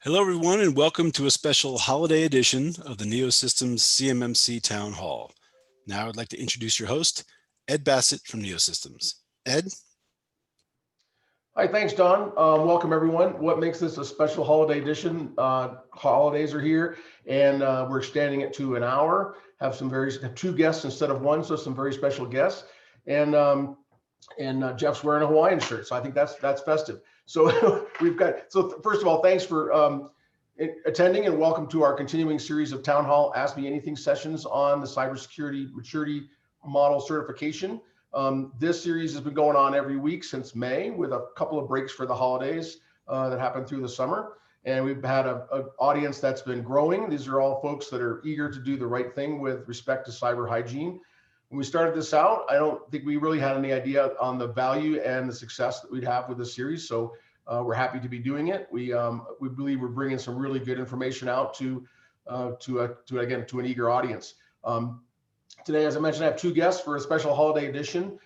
Hello, everyone, and welcome to a special holiday edition of the NeoSystems CMMC Town Hall. Now I'd like to introduce your host, Ed Bassett from NeoSystems. Ed? Hi, thanks, Don. Welcome, everyone. What makes this a special holiday edition? Holidays are here, and we're extending it to an hour. Have two guests instead of one, so some very special guests. And Jeff's wearing a Hawaiian shirt, so I think that's festive. So first of all, thanks for attending and welcome to our continuing series of Town Hall Ask Me Anything sessions on the Cybersecurity Maturity Model Certification. This series has been going on every week since May, with a couple of breaks for the holidays that happened through the summer. And we've had an audience that's been growing. These are all folks that are eager to do the right thing with respect to cyber hygiene. When we started this out, I don't think we really had any idea on the value and the success that we'd have with this series. So we're happy to be doing it. We believe we're bringing some really good information out to an eager audience. Today, as I mentioned, I have two guests for a special holiday edition.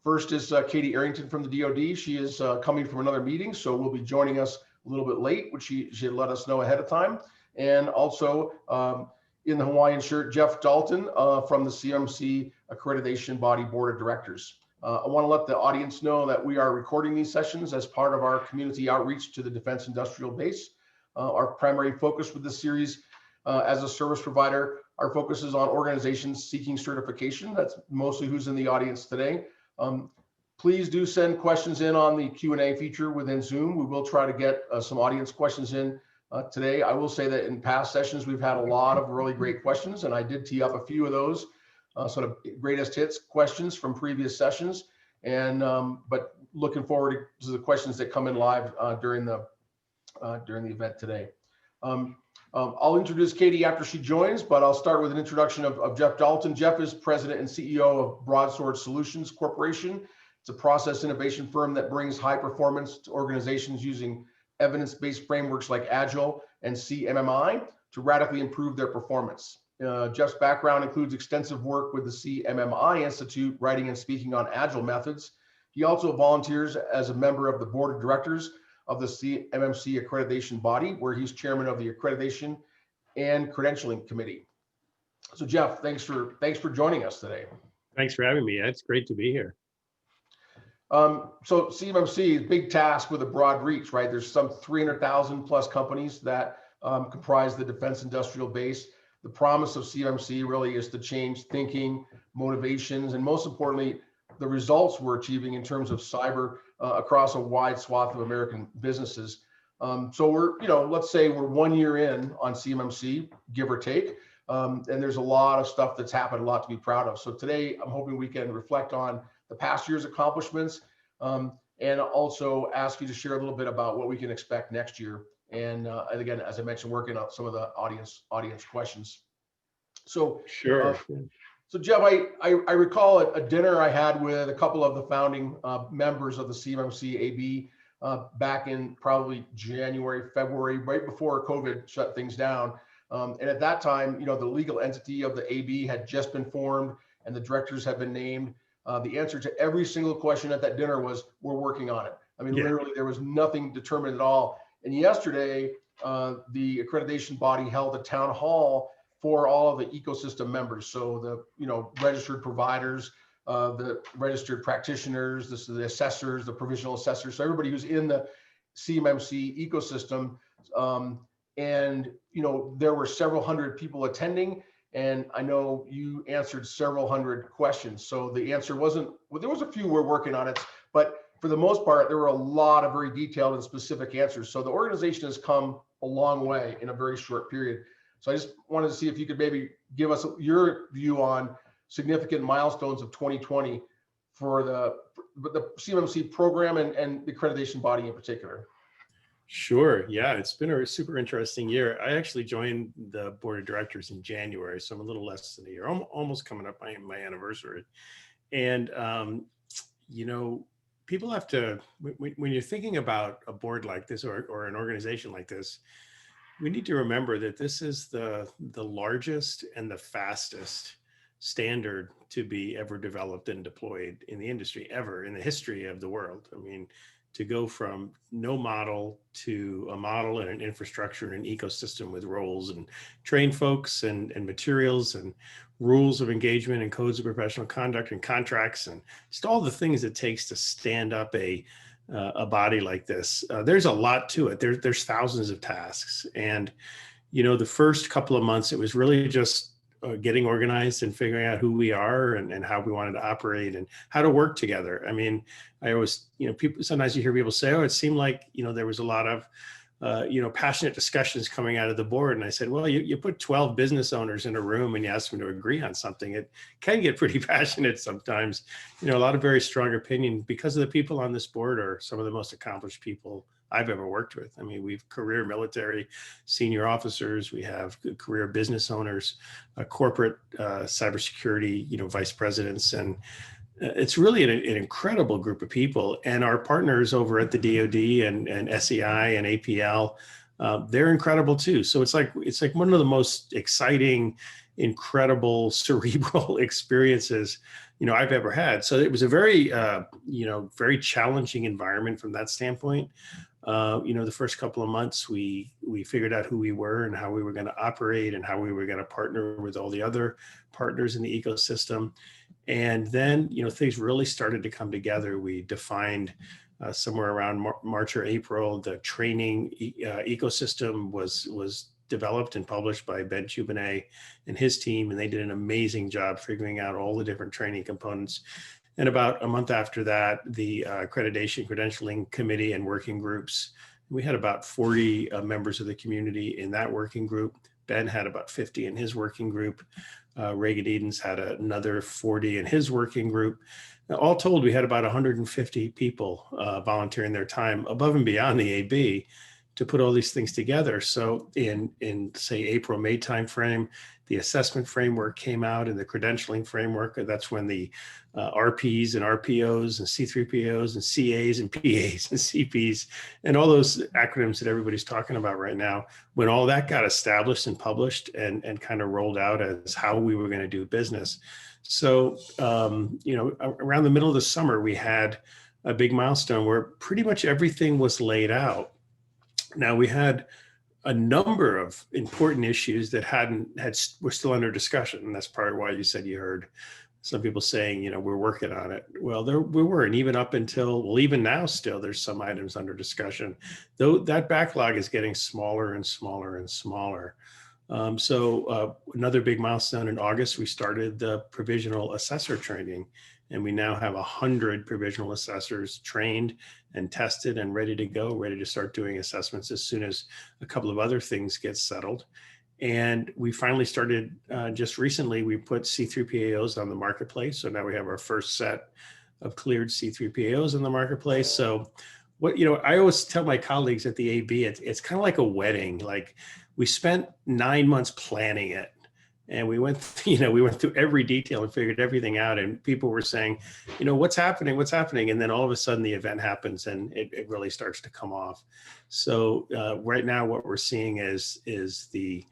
First is Katie Arrington from the DoD. She is coming from another meeting, so will be joining us a little bit late, which she had let us know ahead of time. And also in the Hawaiian shirt, Jeff Dalton from the CMMC Accreditation Body Board of Directors. I want to let the audience know that we are recording these sessions as part of our community outreach to the Defense Industrial Base. Our primary focus with this series as a service provider, our focus is on organizations seeking certification. That's mostly who's in the audience today. Please do send questions in on the Q&A feature within Zoom. We will try to get some audience questions in today. I will say that in past sessions, we've had a lot of really great questions, and I did tee up a few of those sort of greatest hits questions from previous sessions. And but looking forward to the questions that come in live during the event today. I'll introduce Katie after she joins, but I'll start with an introduction of Jeff Dalton. Jeff is president and CEO of Broadsword Solutions Corporation. It's a process innovation firm that brings high performance to organizations using evidence-based frameworks like Agile and CMMI to radically improve their performance. Jeff's background includes extensive work with the CMMI Institute, writing and speaking on Agile methods. He also volunteers as a member of the board of directors of the CMMC Accreditation Body, where he's chairman of the Accreditation and Credentialing Committee. So Jeff, thanks for joining us today. Thanks for having me. It's great to be here. So CMMC, big task with a broad reach, right? There's some 300,000 plus companies that comprise the defense industrial base. The promise of CMMC really is to change thinking, motivations, and most importantly, the results we're achieving in terms of cyber across a wide swath of American businesses. So we're, let's say we're 1 year in on CMMC, give or take, and there's a lot of stuff that's happened, a lot to be proud of. So today, I'm hoping we can reflect on the past year's accomplishments, and also ask you to share a little bit about what we can expect next year. And again, as I mentioned, working on some of the audience questions. So sure. So Jeff, I recall a dinner I had with a couple of the founding members of the CMMC AB back in probably January, February, right before COVID shut things down. And at that time, the legal entity of the AB had just been formed and the directors had been named. The answer to every single question at that dinner was, we're working on it. I mean, literally, there was nothing determined at all. And yesterday, the accreditation body held a town hall for all of the ecosystem members. So the registered providers, the registered practitioners, the assessors, the provisional assessors, so everybody who's in the CMMC ecosystem. And there were several hundred people attending, and I know you answered several hundred questions. So the answer wasn't, well, there was a few we're working on it, but for the most part, there were a lot of very detailed and specific answers. So the organization has come a long way in a very short period. So I just wanted to see if you could maybe give us your view on significant milestones of 2020 for the CMMC program and the accreditation body in particular. Sure. Yeah, it's been a super interesting year. I actually joined the board of directors in January, so I'm a little less than a year, almost coming up on my anniversary. And, people have to, when you're thinking about a board like this or an organization like this, we need to remember that this is the largest and the fastest standard to be ever developed and deployed in the industry ever in the history of the world. I mean, to go from no model to a model and an infrastructure and an ecosystem with roles and train folks and materials and rules of engagement and codes of professional conduct and contracts and just all the things it takes to stand up a body like this. There's a lot to it. There's thousands of tasks. And, the first couple of months, it was really just getting organized and figuring out who we are and how we wanted to operate and how to work together. I mean, I always, sometimes you hear people say, oh, it seemed like, there was a lot of, passionate discussions coming out of the board. And I said, well, you put 12 business owners in a room and you ask them to agree on something. It can get pretty passionate sometimes. A lot of very strong opinion because of the people on this board are some of the most accomplished people I've ever worked with. I mean, we've career military senior officers, we have career business owners, corporate cybersecurity, vice presidents, and it's really an incredible group of people. And our partners over at the DoD and SEI and APL, they're incredible too. So it's like one of the most exciting, incredible, cerebral experiences I've ever had. So it was a very very challenging environment from that standpoint. The first couple of months, we figured out who we were and how we were going to operate and how we were going to partner with all the other partners in the ecosystem. And then, things really started to come together. We defined somewhere around March or April, the training ecosystem was developed and published by Ben Chubinay and his team, and they did an amazing job figuring out all the different training components. And about a month after that, the accreditation credentialing committee and working groups, we had about 40 members of the community in that working group. Ben had about 50 in his working group. Reagan Edens had another 40 in his working group. Now, all told, we had about 150 people volunteering their time above and beyond the AB to put all these things together. So in say April, May timeframe, the assessment framework came out and the credentialing framework. That's when the RPs and RPOs and C3POs and CAs and PAs and CPs and all those acronyms that everybody's talking about right now, when all that got established and published and kind of rolled out as how we were going to do business. So, around the middle of the summer, we had a big milestone where pretty much everything was laid out. Now, we had a number of important issues that were still under discussion. And that's part of why you said you heard some people saying, we're working on it. Well, we were, and even up until, even now still, there's some items under discussion, though that backlog is getting smaller and smaller and smaller. So another big milestone in August, we started the provisional assessor training, and we now have 100 provisional assessors trained and tested and ready to go, ready to start doing assessments as soon as a couple of other things get settled. And we finally started just recently, we put C3PAOs on the marketplace. So now we have our first set of cleared C3PAOs in the marketplace. So what, I always tell my colleagues at the AB, it's kind of like a wedding. Like, we spent 9 months planning it, and we went through every detail and figured everything out. And people were saying, what's happening? And then all of a sudden the event happens and it really starts to come off. So right now what we're seeing is the,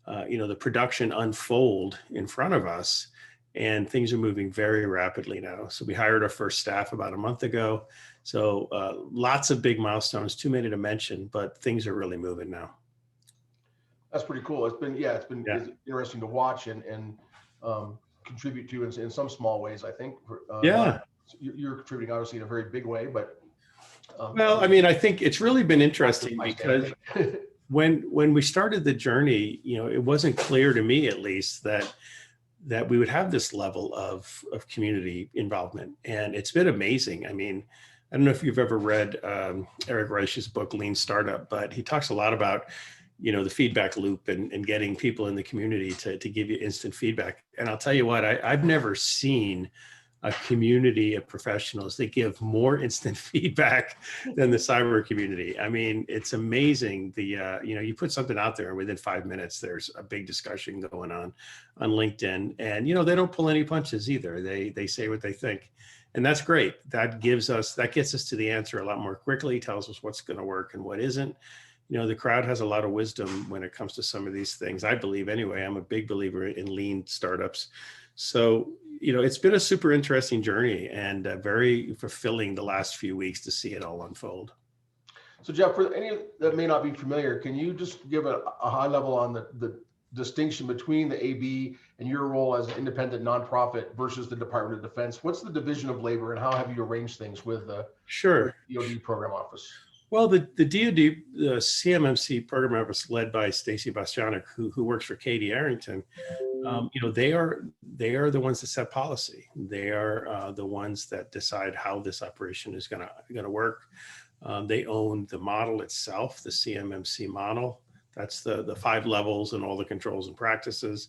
the production unfold in front of us, and things are moving very rapidly now. So we hired our first staff about a month ago. So lots of big milestones, too many to mention, but things are really moving now. That's pretty cool. It's been interesting to watch and contribute to in some small ways, I think. You're contributing obviously in a very big way, but. Well, I mean, I think it's really been interesting because when we started the journey, it wasn't clear to me, at least, that we would have this level of community involvement. And it's been amazing. I mean, I don't know if you've ever read Eric Reich's book, Lean Startup, but he talks a lot about the feedback loop and getting people in the community to give you instant feedback. And I'll tell you what, I've never seen a community of professionals that give more instant feedback than the cyber community. I mean, it's amazing. You put something out there and within 5 minutes, there's a big discussion going on LinkedIn, and, they don't pull any punches either. They say what they think. And that's great. That gets us to the answer a lot more quickly, tells us what's going to work and what isn't. The crowd has a lot of wisdom when it comes to some of these things. I believe anyway. I'm a big believer in lean startups. So, it's been a super interesting journey and very fulfilling the last few weeks to see it all unfold. So Jeff, for any that may not be familiar, can you just give a high level on the distinction between the AB and your role as an independent nonprofit versus the Department of Defense? What's the division of labor and how have you arranged things with the DoD program office? Well, the DoD, the CMMC program office led by Stacy Bastianic, who works for Katie Arrington, they are the ones that set policy. They are the ones that decide how this operation is going to work. They own the model itself, the CMMC model. That's the 5 levels and all the controls and practices.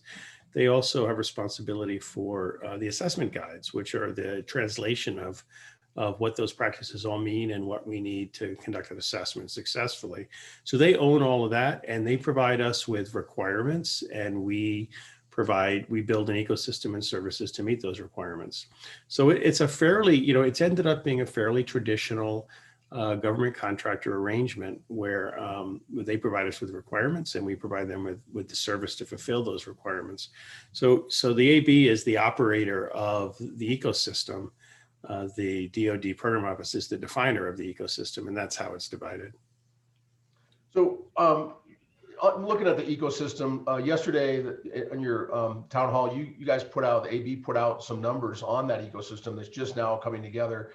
They also have responsibility for the assessment guides, which are the translation of what those practices all mean and what we need to conduct an assessment successfully. So they own all of that, and they provide us with requirements, and we build an ecosystem and services to meet those requirements. So it's a fairly, it's ended up being a fairly traditional government contractor arrangement where they provide us with requirements and we provide them with the service to fulfill those requirements. So the AB is the operator of the ecosystem. The DoD program office is the definer of the ecosystem, and that's how it's divided. So looking at the ecosystem, yesterday in your town hall, you guys put out, the AB put out some numbers on that ecosystem that's just now coming together.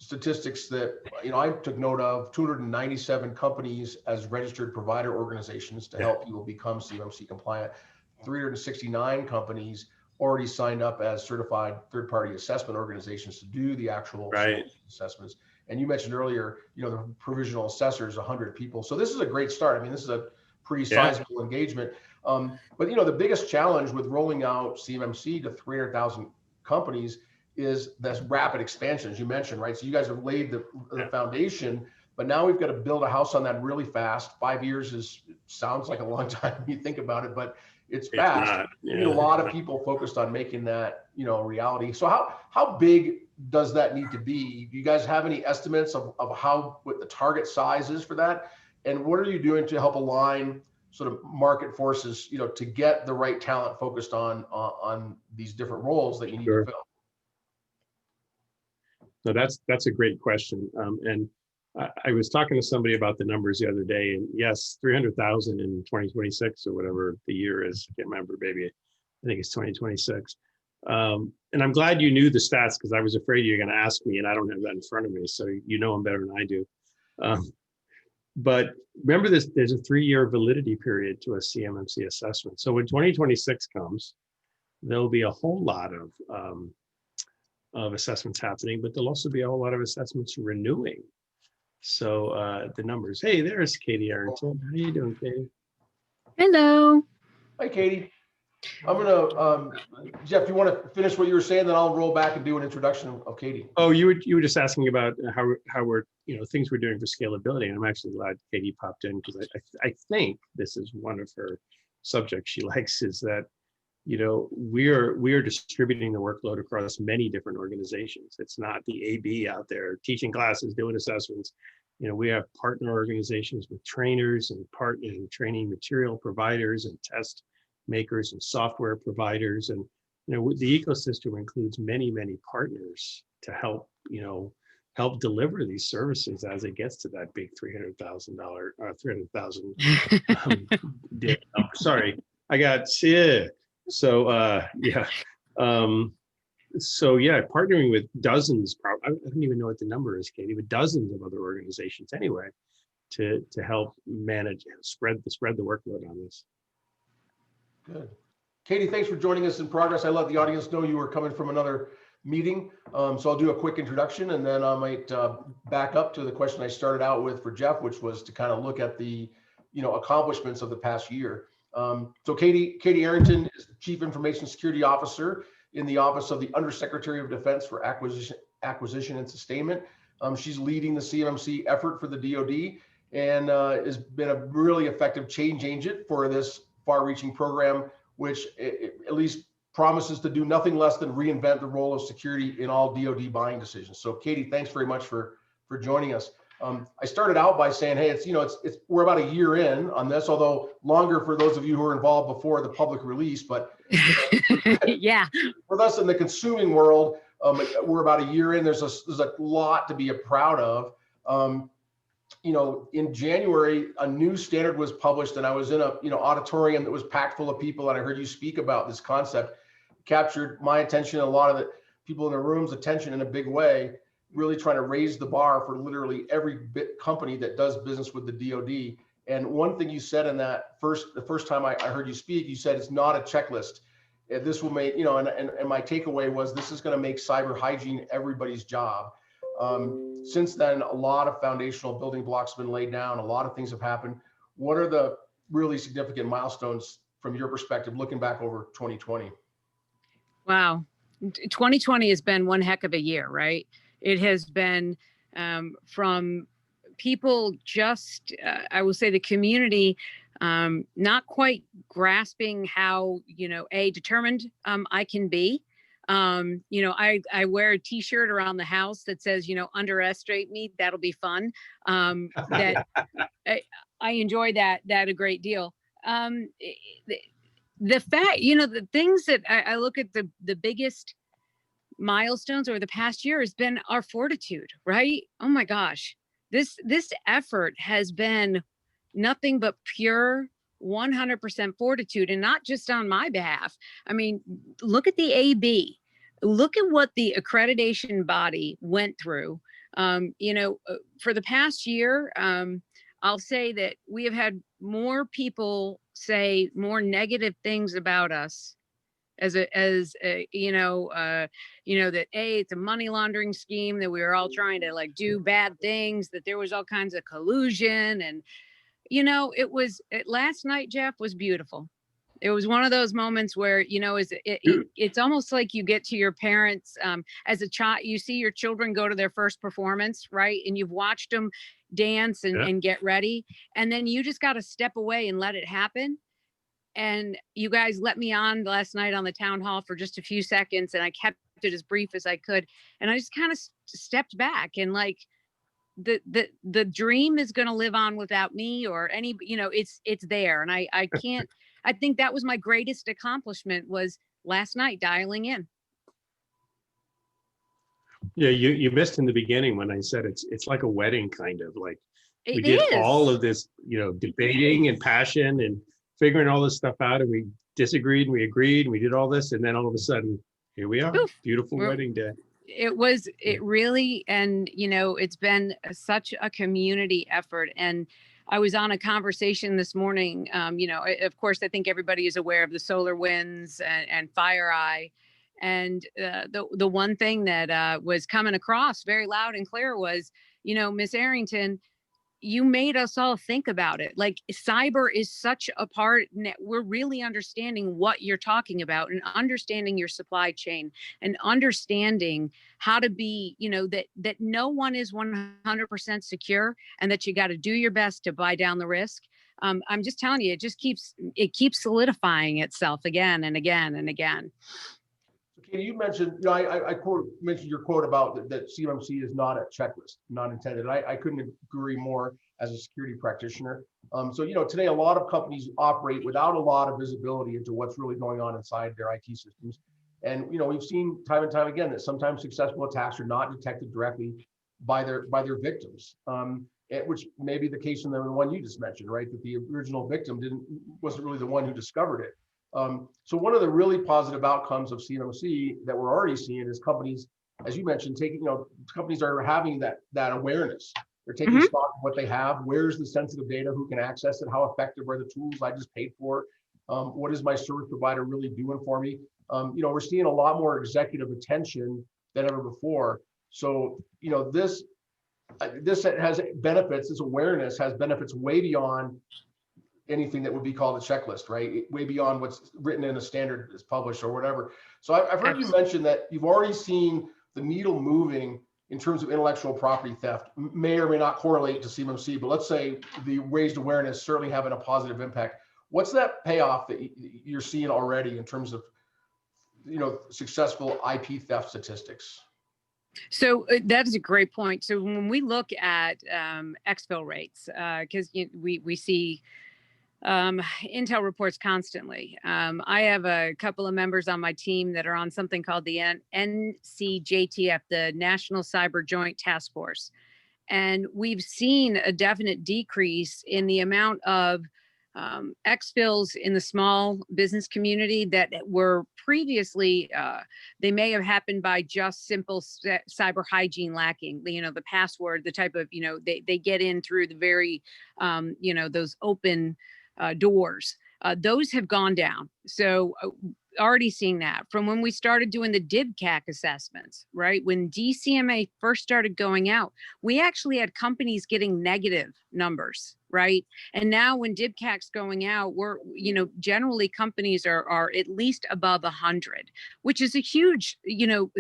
Statistics that, I took note of: 297 companies as registered provider organizations to help people become CMMC compliant, 369 companies already signed up as certified third-party assessment organizations to do the actual assessments. And you mentioned earlier, the provisional assessors, 100 people. So this is a great start. I mean, this is a pretty sizable engagement. But the biggest challenge with rolling out CMMC to 300,000 companies is this rapid expansion, as you mentioned, right? So you guys have laid the foundation, but now we've got to build a house on that really fast. 5 years sounds like a long time when you think about it, but it's fast. You need a lot of people focused on making that, reality. So how big does that need to be? Do you guys have any estimates of what the target size is for that? And what are you doing to help align sort of market forces, to get the right talent focused on these different roles that you need to fill? So that's a great question. And I was talking to somebody about the numbers the other day, and yes, 300,000 in 2026 or whatever the year is. I can't remember, maybe I think it's 2026. And I'm glad you knew the stats, because I was afraid you're going to ask me, and I don't have that in front of me, so you know them better than I do. But remember this: there's a 3-year validity period to a CMMC assessment. So when 2026 comes, there'll be a whole lot of assessments happening, but there'll also be a whole lot of assessments renewing. So the numbers. Hey, there's Katie Arrington. How are you doing, Katie? Hello. Hi, Katie. I'm gonna Jeff, you want to finish what you were saying, then I'll roll back and do an introduction of Katie. Oh, you were just asking about how we're things we're doing for scalability, and I'm actually glad Katie popped in, because I think this is one of her subjects she likes, is that we are distributing the workload across many different organizations. It's not the AB out there teaching classes, doing assessments. We have partner organizations with trainers and training material providers and test makers and software providers. And, the ecosystem includes many, many partners to help deliver these services as it gets to that big $300,000, sorry, I got sick. So partnering with dozens, I don't even know what the number is, Katie, but dozens of other organizations anyway, to help manage, spread the workload on this. Good. Katie, thanks for joining us in progress. I let the audience know you were coming from another meeting. So I'll do a quick introduction, and then I might back up to the question I started out with for Jeff, which was to kind of look at the accomplishments of the past year. So Katie Arrington is the Chief Information Security Officer in the Office of the Undersecretary of Defense for Acquisition and Sustainment. She's leading the CMMC effort for the DoD, and has been a really effective change agent for this far-reaching program, which at least promises to do nothing less than reinvent the role of security in all DoD buying decisions. So Katie, thanks very much for joining us. I started out by saying, hey, we're about a year in on this, although longer for those of you who were involved before the public release, but Yeah. for us in the consuming world, we're about a year in. There's a lot to be proud of. In January, a new standard was published, and I was in a auditorium that was packed full of people, and I heard you speak about this concept. Captured my attention, a lot of the people in the room's attention in a big way, really trying to raise the bar for literally every company that does business with the DoD. And one thing you said in that the first time I heard you speak, you said it's not a checklist. This will make, and my takeaway was this is going to make cyber hygiene everybody's job. Since then, a lot of foundational building blocks have been laid down. A lot of things have happened. What are the really significant milestones from your perspective, looking back over 2020? Wow. 2020 has been one heck of a year, right? It has been from people just, I will say the community, not quite grasping how, determined I can be. I wear a t-shirt around the house that says, underestimate me, that'll be fun. That I enjoy that a great deal. The fact, the things that I look at the biggest milestones over the past year has been our fortitude, right? Oh my gosh, this effort has been nothing but pure 100% fortitude, and not just on my behalf. I mean, look at the AB, look at what the accreditation body went through. For the past year, I'll say that we have had more people say more negative things about us that it's a money laundering scheme, that we were all trying to do bad things, that there was all kinds of collusion. And last night, Jeff, was beautiful. It was one of those moments where it's almost like you get to your parents as a child. You see your children go to their first performance, right? And you've watched them dance and get ready, and then you just got to step away and let it happen. And you guys let me on last night on the town hall for just a few seconds, and I kept it as brief as I could. And I just kind of stepped back, and the dream is going to live on without me or any, it's there. And I can't, I think that was my greatest accomplishment, was last night dialing in. Yeah, you missed in the beginning when I said it's like a wedding, kind of like we did all of this, debating and passion and figuring all this stuff out, and we disagreed and we agreed and we did all this, and then all of a sudden here we are. Beautiful wedding day. It really, and it's been such a community effort. And I was on a conversation this morning, of course, I think everybody is aware of the solar winds and FireEye. And the one thing that was coming across very loud and clear was, Miss Arrington, you made us all think about it. Like, cyber is such a part. We're really understanding what you're talking about, and understanding your supply chain, and understanding how to be, that no one is 100% secure, and that you got to do your best to buy down the risk. I'm just telling you, it keeps solidifying itself again and again and again. Okay, you mentioned, I mentioned your quote about that CMMC is not a checklist, not intended. I couldn't agree more as a security practitioner. Today a lot of companies operate without a lot of visibility into what's really going on inside their IT systems. And we've seen time and time again that sometimes successful attacks are not detected directly by their victims. Which may be the case in the one you just mentioned, right? That the original victim wasn't really the one who discovered it. So one of the really positive outcomes of CMMC that we're already seeing is companies, as you mentioned, companies are having that awareness. They're taking stock of what they have. Where's the sensitive data? Who can access it? How effective are the tools I just paid for? What is my service provider really doing for me? We're seeing a lot more executive attention than ever before. So, this has benefits. This awareness has benefits way beyond anything that would be called a checklist, right? Way beyond what's written in a standard that's published or whatever. So I've heard you mention that you've already seen the needle moving in terms of intellectual property theft. May or may not correlate to CMMC, but let's say the raised awareness certainly having a positive impact. What's that payoff that you're seeing already in terms of, successful IP theft statistics? So that is a great point. So when we look at exfil rates, because we see Intel reports constantly. I have a couple of members on my team that are on something called the NCJTF, the National Cyber Joint Task Force. And we've seen a definite decrease in the amount of exfils in the small business community that were previously, they may have happened by just simple cyber hygiene lacking, the password, the type of, they get in through the very, those open doors. Those have gone down. So already seeing that from when we started doing the DIBCAC assessments, right? When DCMA first started going out, we actually had companies getting negative numbers, right? And now when DIBCAC's going out, we're, generally companies are at least above 100, which is a huge,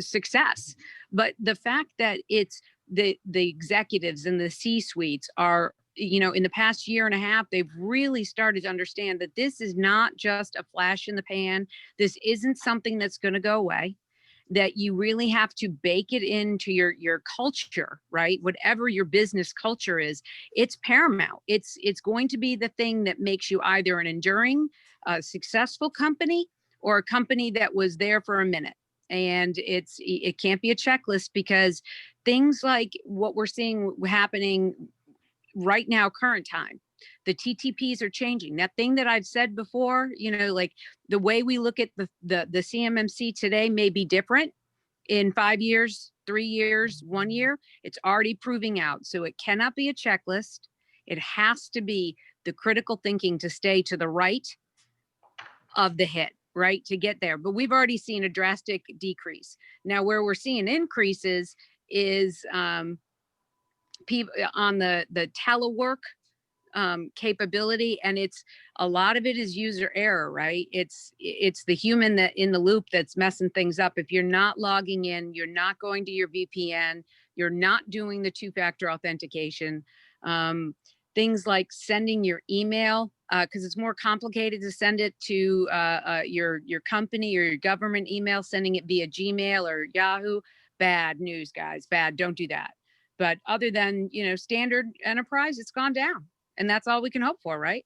success. But the fact that it's the executives and the C-suites are, in the past year and a half, they've really started to understand that this is not just a flash in the pan. This isn't something that's going to go away, that you really have to bake it into your culture, right? Whatever your business culture is, it's paramount. It's going to be the thing that makes you either an enduring, successful company or a company that was there for a minute. And it can't be a checklist, because things like what we're seeing happening right now, current time, the TTPs are changing. That thing that I've said before, like the way we look at the CMMC today may be different in 5 years, 3 years, 1 year. It's already proving out. So it cannot be a checklist. It has to be the critical thinking to stay to the right of the hit, right, to get there. But we've already seen a drastic decrease. Now, where we're seeing increases is people on the telework capability, and it's a lot of it is user error, right? It's the human that in the loop that's messing things up. If you're not logging in, you're not going to your VPN, you're not doing the two-factor authentication. Things like sending your email, because it's more complicated to send it to your company or your government email, sending it via Gmail or Yahoo. Bad news, guys. Bad. Don't do that. But other than, standard enterprise, it's gone down. And that's all we can hope for, right?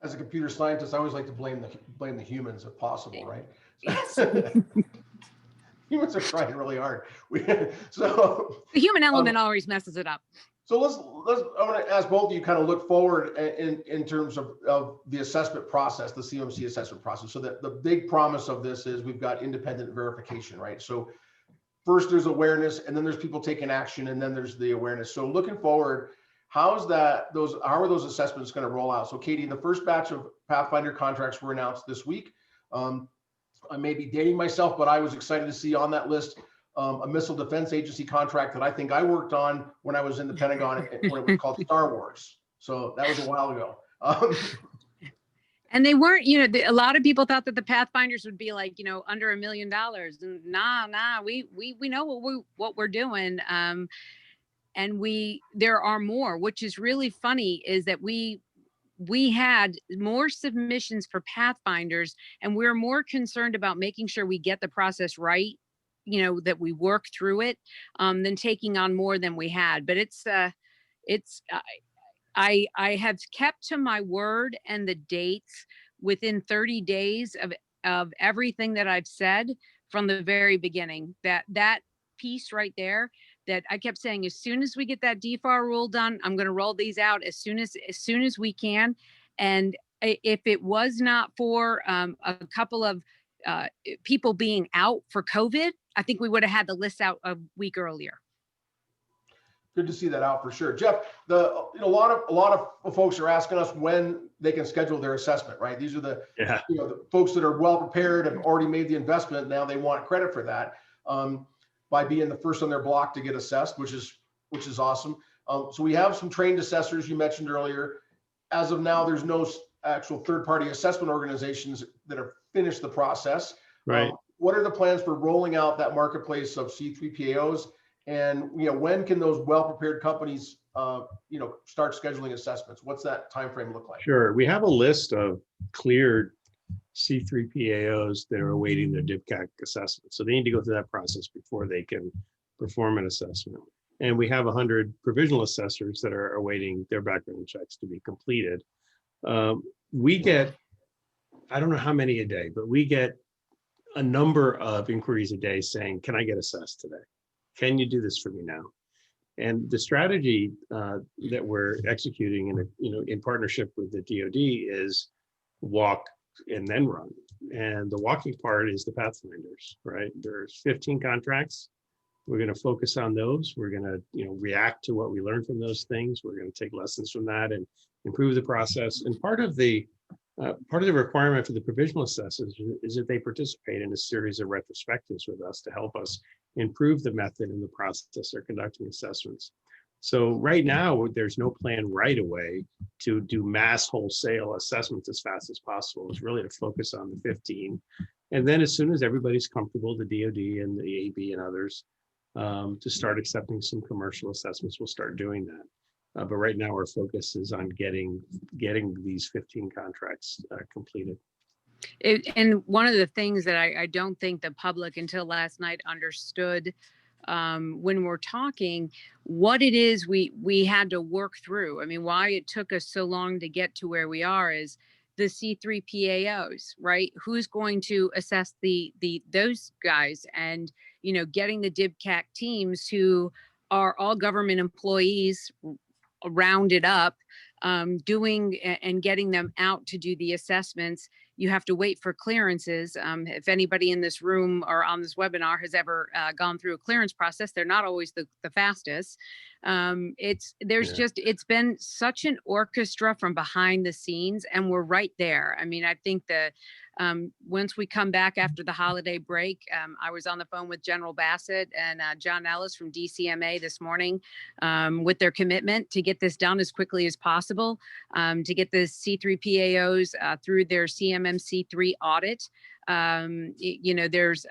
As a computer scientist, I always like to blame the humans if possible, right? Yes. Humans are trying really hard. So the human element always messes it up. So I want to ask both of you kind of look forward in terms of the assessment process, the CMMC assessment process. So that the big promise of this is we've got independent verification, right? So first there's awareness, and then there's people taking action, and then there's the awareness. So looking forward, how are those assessments going to roll out? So Katie, the first batch of Pathfinder contracts were announced this week. I may be dating myself, but I was excited to see on that list a Missile Defense Agency contract that I think I worked on when I was in the Pentagon when it was called Star Wars. So that was a while ago. And they weren't, a lot of people thought that the Pathfinders would be like, under $1 million. And nah, we know what we're doing. And there are more, which is really funny, is that we had more submissions for Pathfinders, and we're more concerned about making sure we get the process right, that we work through it, than taking on more than we had. But I have kept to my word and the dates within 30 days of everything that I've said from the very beginning. That piece right there, that I kept saying, as soon as we get that DFAR rule done, I'm going to roll these out as soon as we can. And if it was not for a couple of people being out for COVID, I think we would have had the list out a week earlier. Good to see that out for sure. Jeff, a lot of folks are asking us when they can schedule their assessment, right? These are the folks that are well prepared and already made the investment. Now they want credit for that by being the first on their block to get assessed, which is awesome. So we have some trained assessors you mentioned earlier. As of now, there's no actual third-party assessment organizations that have finished the process. Right. What are the plans for rolling out that marketplace of C3PAOs? And when can those well-prepared companies, start scheduling assessments? What's that time frame look like? Sure. We have a list of cleared C3PAOs that are awaiting their DIPCAC assessment. So they need to go through that process before they can perform an assessment. And we have 100 provisional assessors that are awaiting their background checks to be completed. We get, I don't know how many a day, but we get a number of inquiries a day saying, can I get assessed today? Can you do this for me now? And the strategy that we're executing in partnership with the DoD is walk and then run. And the walking part is the Pathfinders, right? There's 15 contracts. We're going to focus on those. We're going to react to what we learn from those things. We're going to take lessons from that and improve the process. And part of the requirement for the provisional assessors is that they participate in a series of retrospectives with us to help us improve the method and the process they're conducting assessments. So right now, there's no plan right away to do mass wholesale assessments as fast as possible. It's really to focus on the 15. And then as soon as everybody's comfortable, the DoD and the AB and others, to start accepting some commercial assessments, we'll start doing that. But right now, our focus is on getting these 15 contracts completed. And one of the things that I don't think the public until last night understood when we're talking what it is we had to work through. I mean, why it took us so long to get to where we are is the C3PAOs, right? Who's going to assess those guys, and getting the DIBCAC teams who are all government employees rounded up, doing and getting them out to do the assessments. You have to wait for clearances. If anybody in this room or on this webinar has ever gone through a clearance process, they're not always the fastest. It's been such an orchestra from behind the scenes, and we're right there. I mean, I think that once we come back after the holiday break, I was on the phone with General Bassett and John Ellis from DCMA this morning with their commitment to get this done as quickly as possible, to get the C3PAOs through their CMMC 3 audit. There's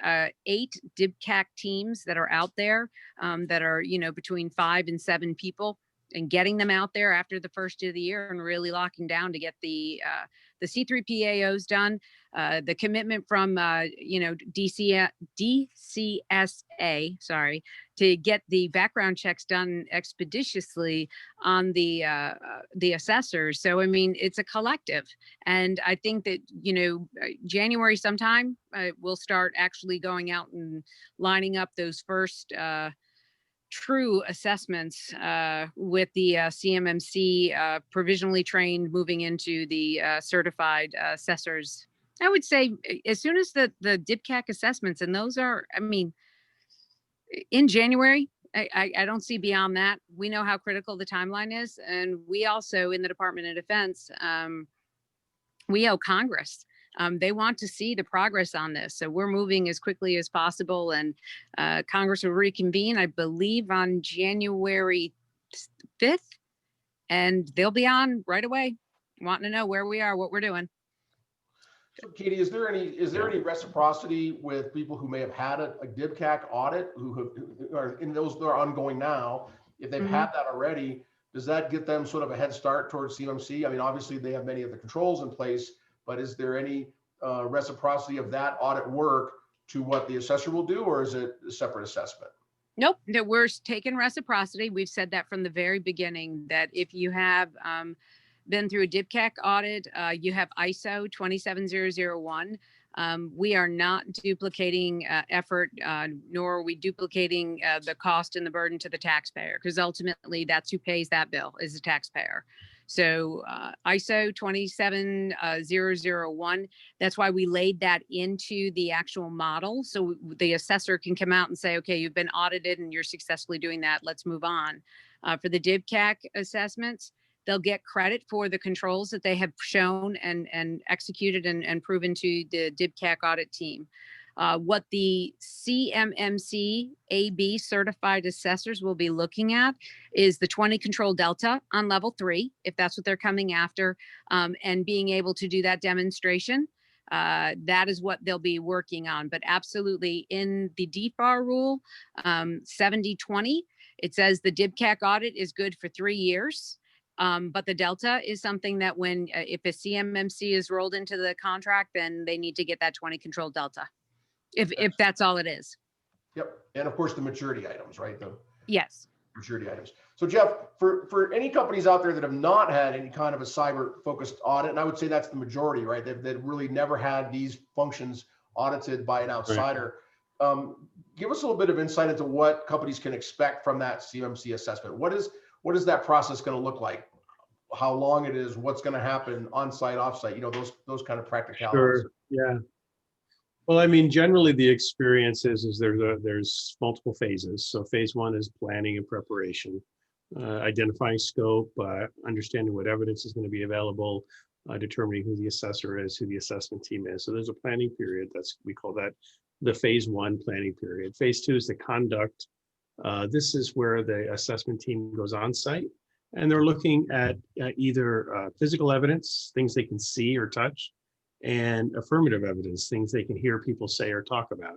8 DIBCAC teams that are out there that are, between 5 and 7 people, and getting them out there after the first of the year and really locking down to get the C3PAOs done. The commitment from, DCSA, to get the background checks done expeditiously on the assessors. So, I mean, it's a collective. And I think that, January sometime, we'll start actually going out and lining up those first true assessments with the CMMC provisionally trained, moving into the certified assessors. I would say as soon as the DIBCAC assessments, and those are, I mean, in January, I don't see beyond that. We know how critical the timeline is. And we also, in the Department of Defense, we owe Congress. They want to see the progress on this. So we're moving as quickly as possible. And Congress will reconvene, I believe, on January 5th. And they'll be on right away, wanting to know where we are, what we're doing. So Katie, is there any reciprocity with people who may have had a DIBCAC audit, who are in those that are ongoing now? If they've had that already, does that get them sort of a head start towards CMMC? I mean, obviously they have many of the controls in place, but is there any reciprocity of that audit work to what the assessor will do, or is it a separate assessment? Nope, that we're taking reciprocity. We've said that from the very beginning, that if you have been through a DIBCAC audit, you have ISO 27001. We are not duplicating effort, nor are we duplicating the cost and the burden to the taxpayer, because ultimately that's who pays that bill, is the taxpayer. So ISO 27001, that's why we laid that into the actual model. So the assessor can come out and say, okay, you've been audited and you're successfully doing that. Let's move on. For the DIBCAC assessments, they'll get credit for the controls that they have shown and executed and proven to the DIBCAC audit team. What the CMMC AB certified assessors will be looking at is the 20 control delta on level 3, if that's what they're coming after, and being able to do that demonstration. That is what they'll be working on. But absolutely, in the DFAR rule 7020, it says the DIBCAC audit is good for 3 years. But the delta is something that when, if a CMMC is rolled into the contract, then they need to get that 20 control delta, if that's all it is. Yep. And of course, the maturity items, right? The Yes. maturity items. So Jeff, for any companies out there that have not had any kind of a cyber focused audit, and I would say that's the majority, right? They've really never had these functions audited by an outsider. Right. Give us a little bit of insight into what companies can expect from that CMMC assessment. What is that process going to look like? How long it is, what's going to happen on site, off site, those kind of practicalities. Sure. Yeah. Well, I mean, generally the experience is there's multiple phases. So phase one is planning and preparation, identifying scope, understanding what evidence is going to be available, determining who the assessor is, who the assessment team is. So there's a planning period. We call that the phase one planning period. Phase two is the conduct. This is where the assessment team goes on site and they're looking at either physical evidence, things they can see or touch, and affirmative evidence, things they can hear people say or talk about.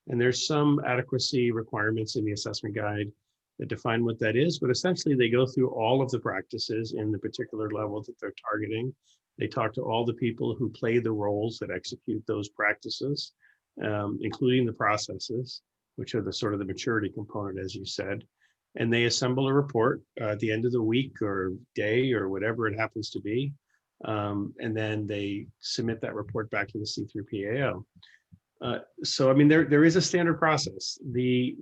And there's some adequacy requirements in the assessment guide that define what that is, but essentially they go through all of the practices in the particular level that they're targeting. They talk to all the people who play the roles that execute those practices, including the processes, which are the sort of the maturity component, as you said. And they assemble a report at the end of the week or day or whatever it happens to be. And then they submit that report back to the C3PAO. So, I mean, there is a standard process. The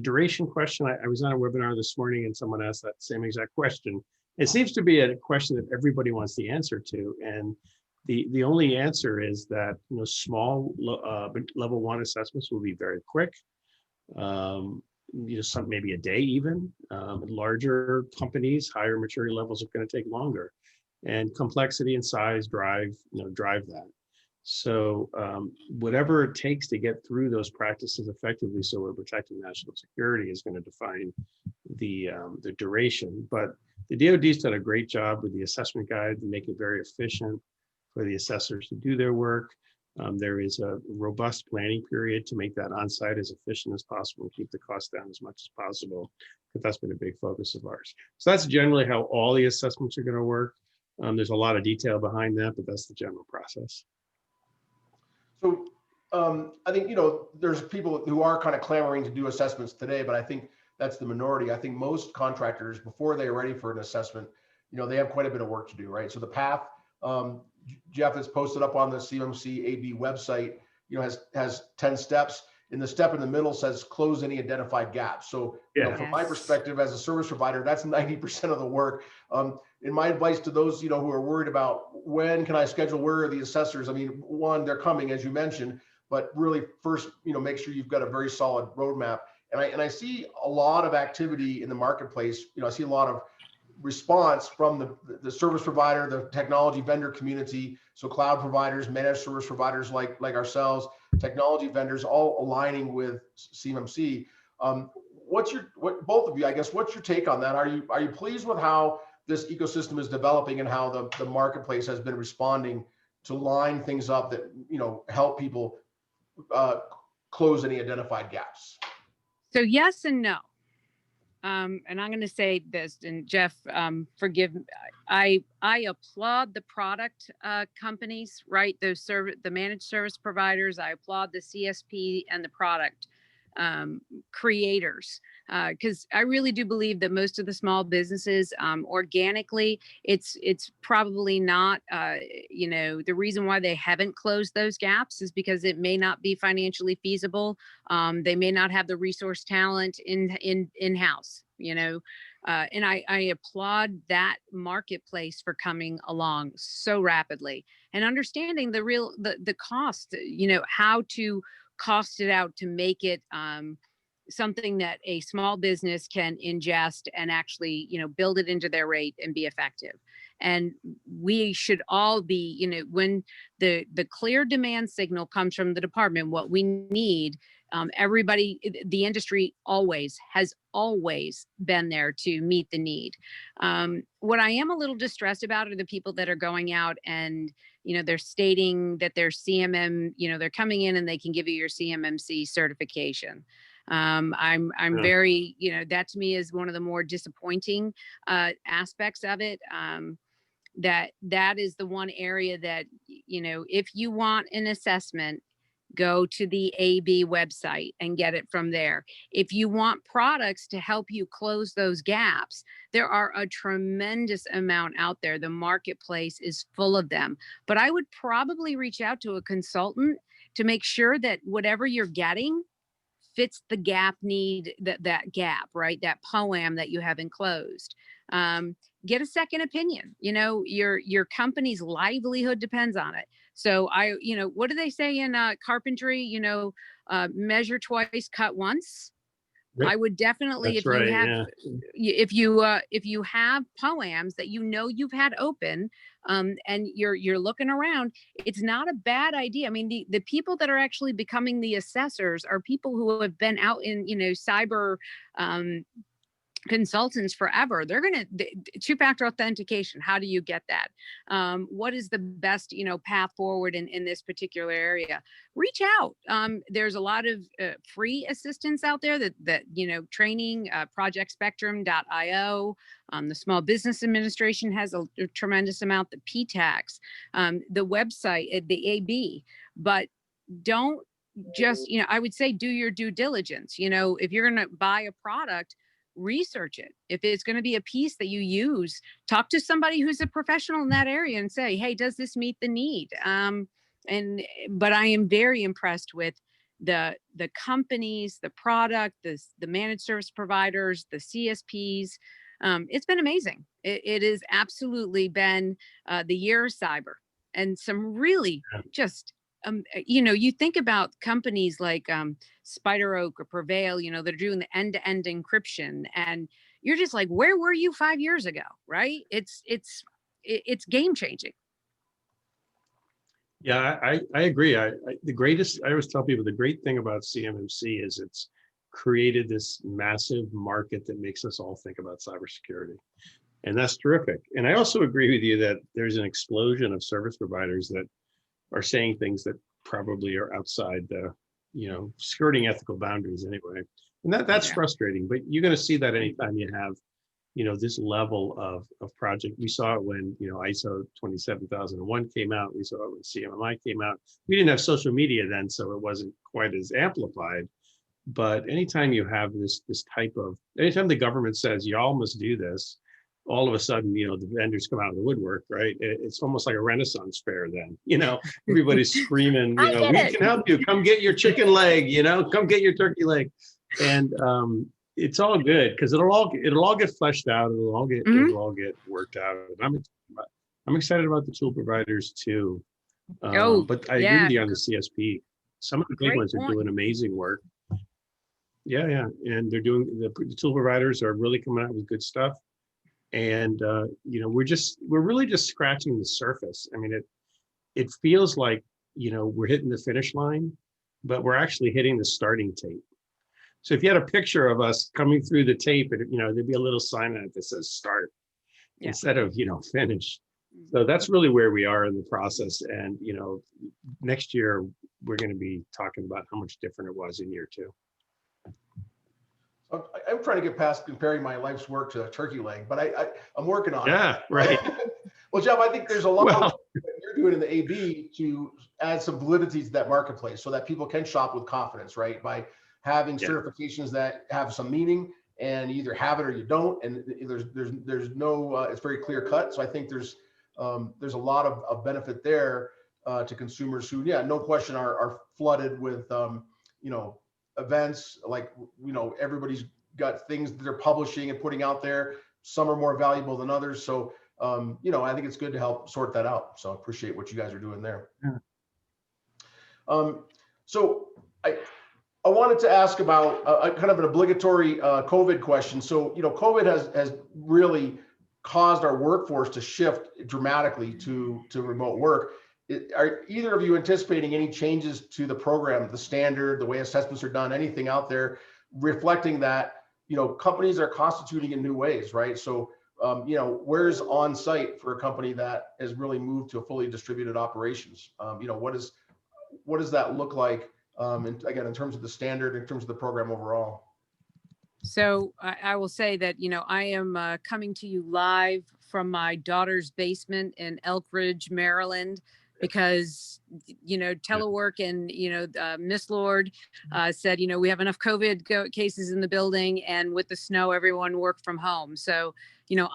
duration question, I was on a webinar this morning and someone asked that same exact question. It seems to be a question that everybody wants the answer to. And the only answer is that, small level one assessments will be very quick. Some maybe a day even. Larger companies, higher maturity levels are going to take longer. And complexity and size drive that. So whatever it takes to get through those practices effectively, so we're protecting national security, is going to define the duration. But the DoD's done a great job with the assessment guide to make it very efficient for the assessors to do their work. There is a robust planning period to make that on-site as efficient as possible and keep the cost down as much as possible. But that's been a big focus of ours. So that's generally how all the assessments are going to work. There's a lot of detail behind that, but that's the general process. So I think, there's people who are kind of clamoring to do assessments today, but I think that's the minority. I think most contractors, before they're ready for an assessment, they have quite a bit of work to do, right? So the path, Jeff has posted up on the CMMC AB website, has 10 steps. And the step in the middle says close any identified gaps. So from my perspective as a service provider, that's 90% of the work. And my advice to those, who are worried about when can I schedule, where are the assessors? I mean, one, they're coming, as you mentioned, but really first, make sure you've got a very solid roadmap. And I see a lot of activity in the marketplace. I see a lot of response from the service provider, the technology vendor community. So cloud providers, managed service providers like ourselves, technology vendors, all aligning with CMMC. Both of you, I guess, what's your take on that? Are you pleased with how this ecosystem is developing and how the marketplace has been responding to line things up that, help people close any identified gaps? So yes and no. And I'm going to say this, and Jeff, forgive me. I applaud the product companies, right? The managed service providers. I applaud the CSP and the product creators, because I really do believe that most of the small businesses, organically, it's probably not, the reason why they haven't closed those gaps is because it may not be financially feasible. They may not have the resource talent in-house, and I applaud that marketplace for coming along so rapidly and understanding the cost, how to cost it out to make it something that a small business can ingest and actually, build it into their rate and be effective. And we should all be, when the clear demand signal comes from the department, what we need, everybody, the industry has always been there to meet the need. What I am a little distressed about are the people that are going out and, they're stating that they're CMM, they're coming in and they can give you your CMMC certification. I'm Yeah. very, that to me is one of the more disappointing aspects of it. That is the one area that, if you want an assessment, go to the AB website and get it from there. If you want products to help you close those gaps, there are a tremendous amount out there. The marketplace is full of them. But I would probably reach out to a consultant to make sure that whatever you're getting fits the gap need, that gap, right? That POAM that you have enclosed. Get a second opinion. Your company's livelihood depends on it. So what do they say in carpentry? Measure twice, cut once. Yep. I would definitely, That's if you right, have, yeah. if you have POAMs that you've had open, and you're looking around, it's not a bad idea. I mean, the people that are actually becoming the assessors are people who have been out in cyber consultants forever. They're going to two-factor authentication. How do you get that? What is the best, path forward in this particular area? Reach out. There's a lot of free assistance out there that training, projectspectrum.io. The Small Business Administration has a tremendous amount, the PTAX, the website, the AB, but don't just, I would say do your due diligence. If you're going to buy a product, research it. If it's going to be a piece that you use, talk to somebody who's a professional in that area and say, hey, does this meet the need? But I am very impressed with the companies, the product, the managed service providers, the CSPs. It's been amazing. It has absolutely been the year of cyber, and some really just you think about companies like Spider Oak or Prevail, they're doing the end-to-end encryption, and you're just like, where were you 5 years ago, right? It's game changing. Yeah, I agree. I always tell people the great thing about CMMC is it's created this massive market that makes us all think about cybersecurity. And that's terrific. And I also agree with you that there's an explosion of service providers that are saying things that probably are outside the, skirting ethical boundaries anyway. And that's frustrating, but you're going to see that anytime you have, this level of project. We saw it when, ISO 27001 came out. We saw it when CMMI came out. We didn't have social media then, so it wasn't quite as amplified. But anytime you have this type of, anytime the government says y'all must do this, all of a sudden, the vendors come out of the woodwork, right? It's almost like a Renaissance fair then, everybody's screaming, we can help you, come get your chicken leg, come get your turkey leg. And it's all good because it'll all get fleshed out. It'll all get worked out. And I'm excited about the tool providers too. But I agree with you on the CSP. Some of the big ones are doing amazing work. Yeah. And they're doing, the tool providers are really coming out with good stuff. And we're really just scratching the surface. I mean, it feels like we're hitting the finish line, but we're actually hitting the starting tape. So if you had a picture of us coming through the tape, there'd be a little sign on it that says start instead of finish. So that's really where we are in the process. And next year we're going to be talking about how much different it was in year 2. I'm trying to get past comparing my life's work to a turkey leg, but I'm working on it. Yeah, right. Well, Jeff, I think there's a lot that you're doing in the AB to add some validity to that marketplace so that people can shop with confidence, right? By having certifications that have some meaning, and you either have it or you don't, and there's no it's very clear cut. So I think there's a lot of benefit there to consumers who, no question, are flooded with events, like everybody's got things that they're publishing and putting out there. Some are more valuable than others, so I think it's good to help sort that out. So I appreciate what you guys are doing there. So I wanted to ask about kind of an obligatory COVID question. So COVID has really caused our workforce to shift dramatically to remote work. Are either of you anticipating any changes to the program, the standard, the way assessments are done, anything out there reflecting that, companies are constituting in new ways, right? So, where's on site for a company that has really moved to a fully distributed operations? What does that look like And again, in terms of the standard, in terms of the program overall. So I will say that, I am coming to you live from my daughter's basement in Elk Ridge, Maryland, because, telework and, Miss Lord said, we have enough COVID cases in the building, and with the snow, everyone worked from home. So,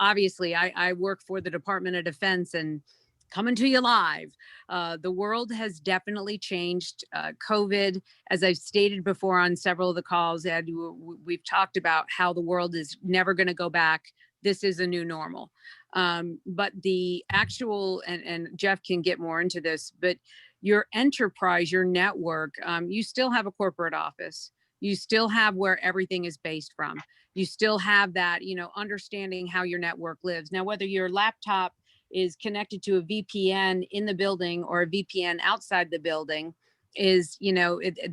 obviously I work for the Department of Defense and coming to you live. The world has definitely changed. COVID, as I've stated before on several of the calls, Ed, we've talked about how the world is never going to go back. This is a new normal. But the actual, and Jeff can get more into this, but your enterprise, your network, you still have a corporate office. You still have where everything is based from. You still have that, understanding how your network lives. Now, whether your laptop is connected to a VPN in the building or a VPN outside the building is,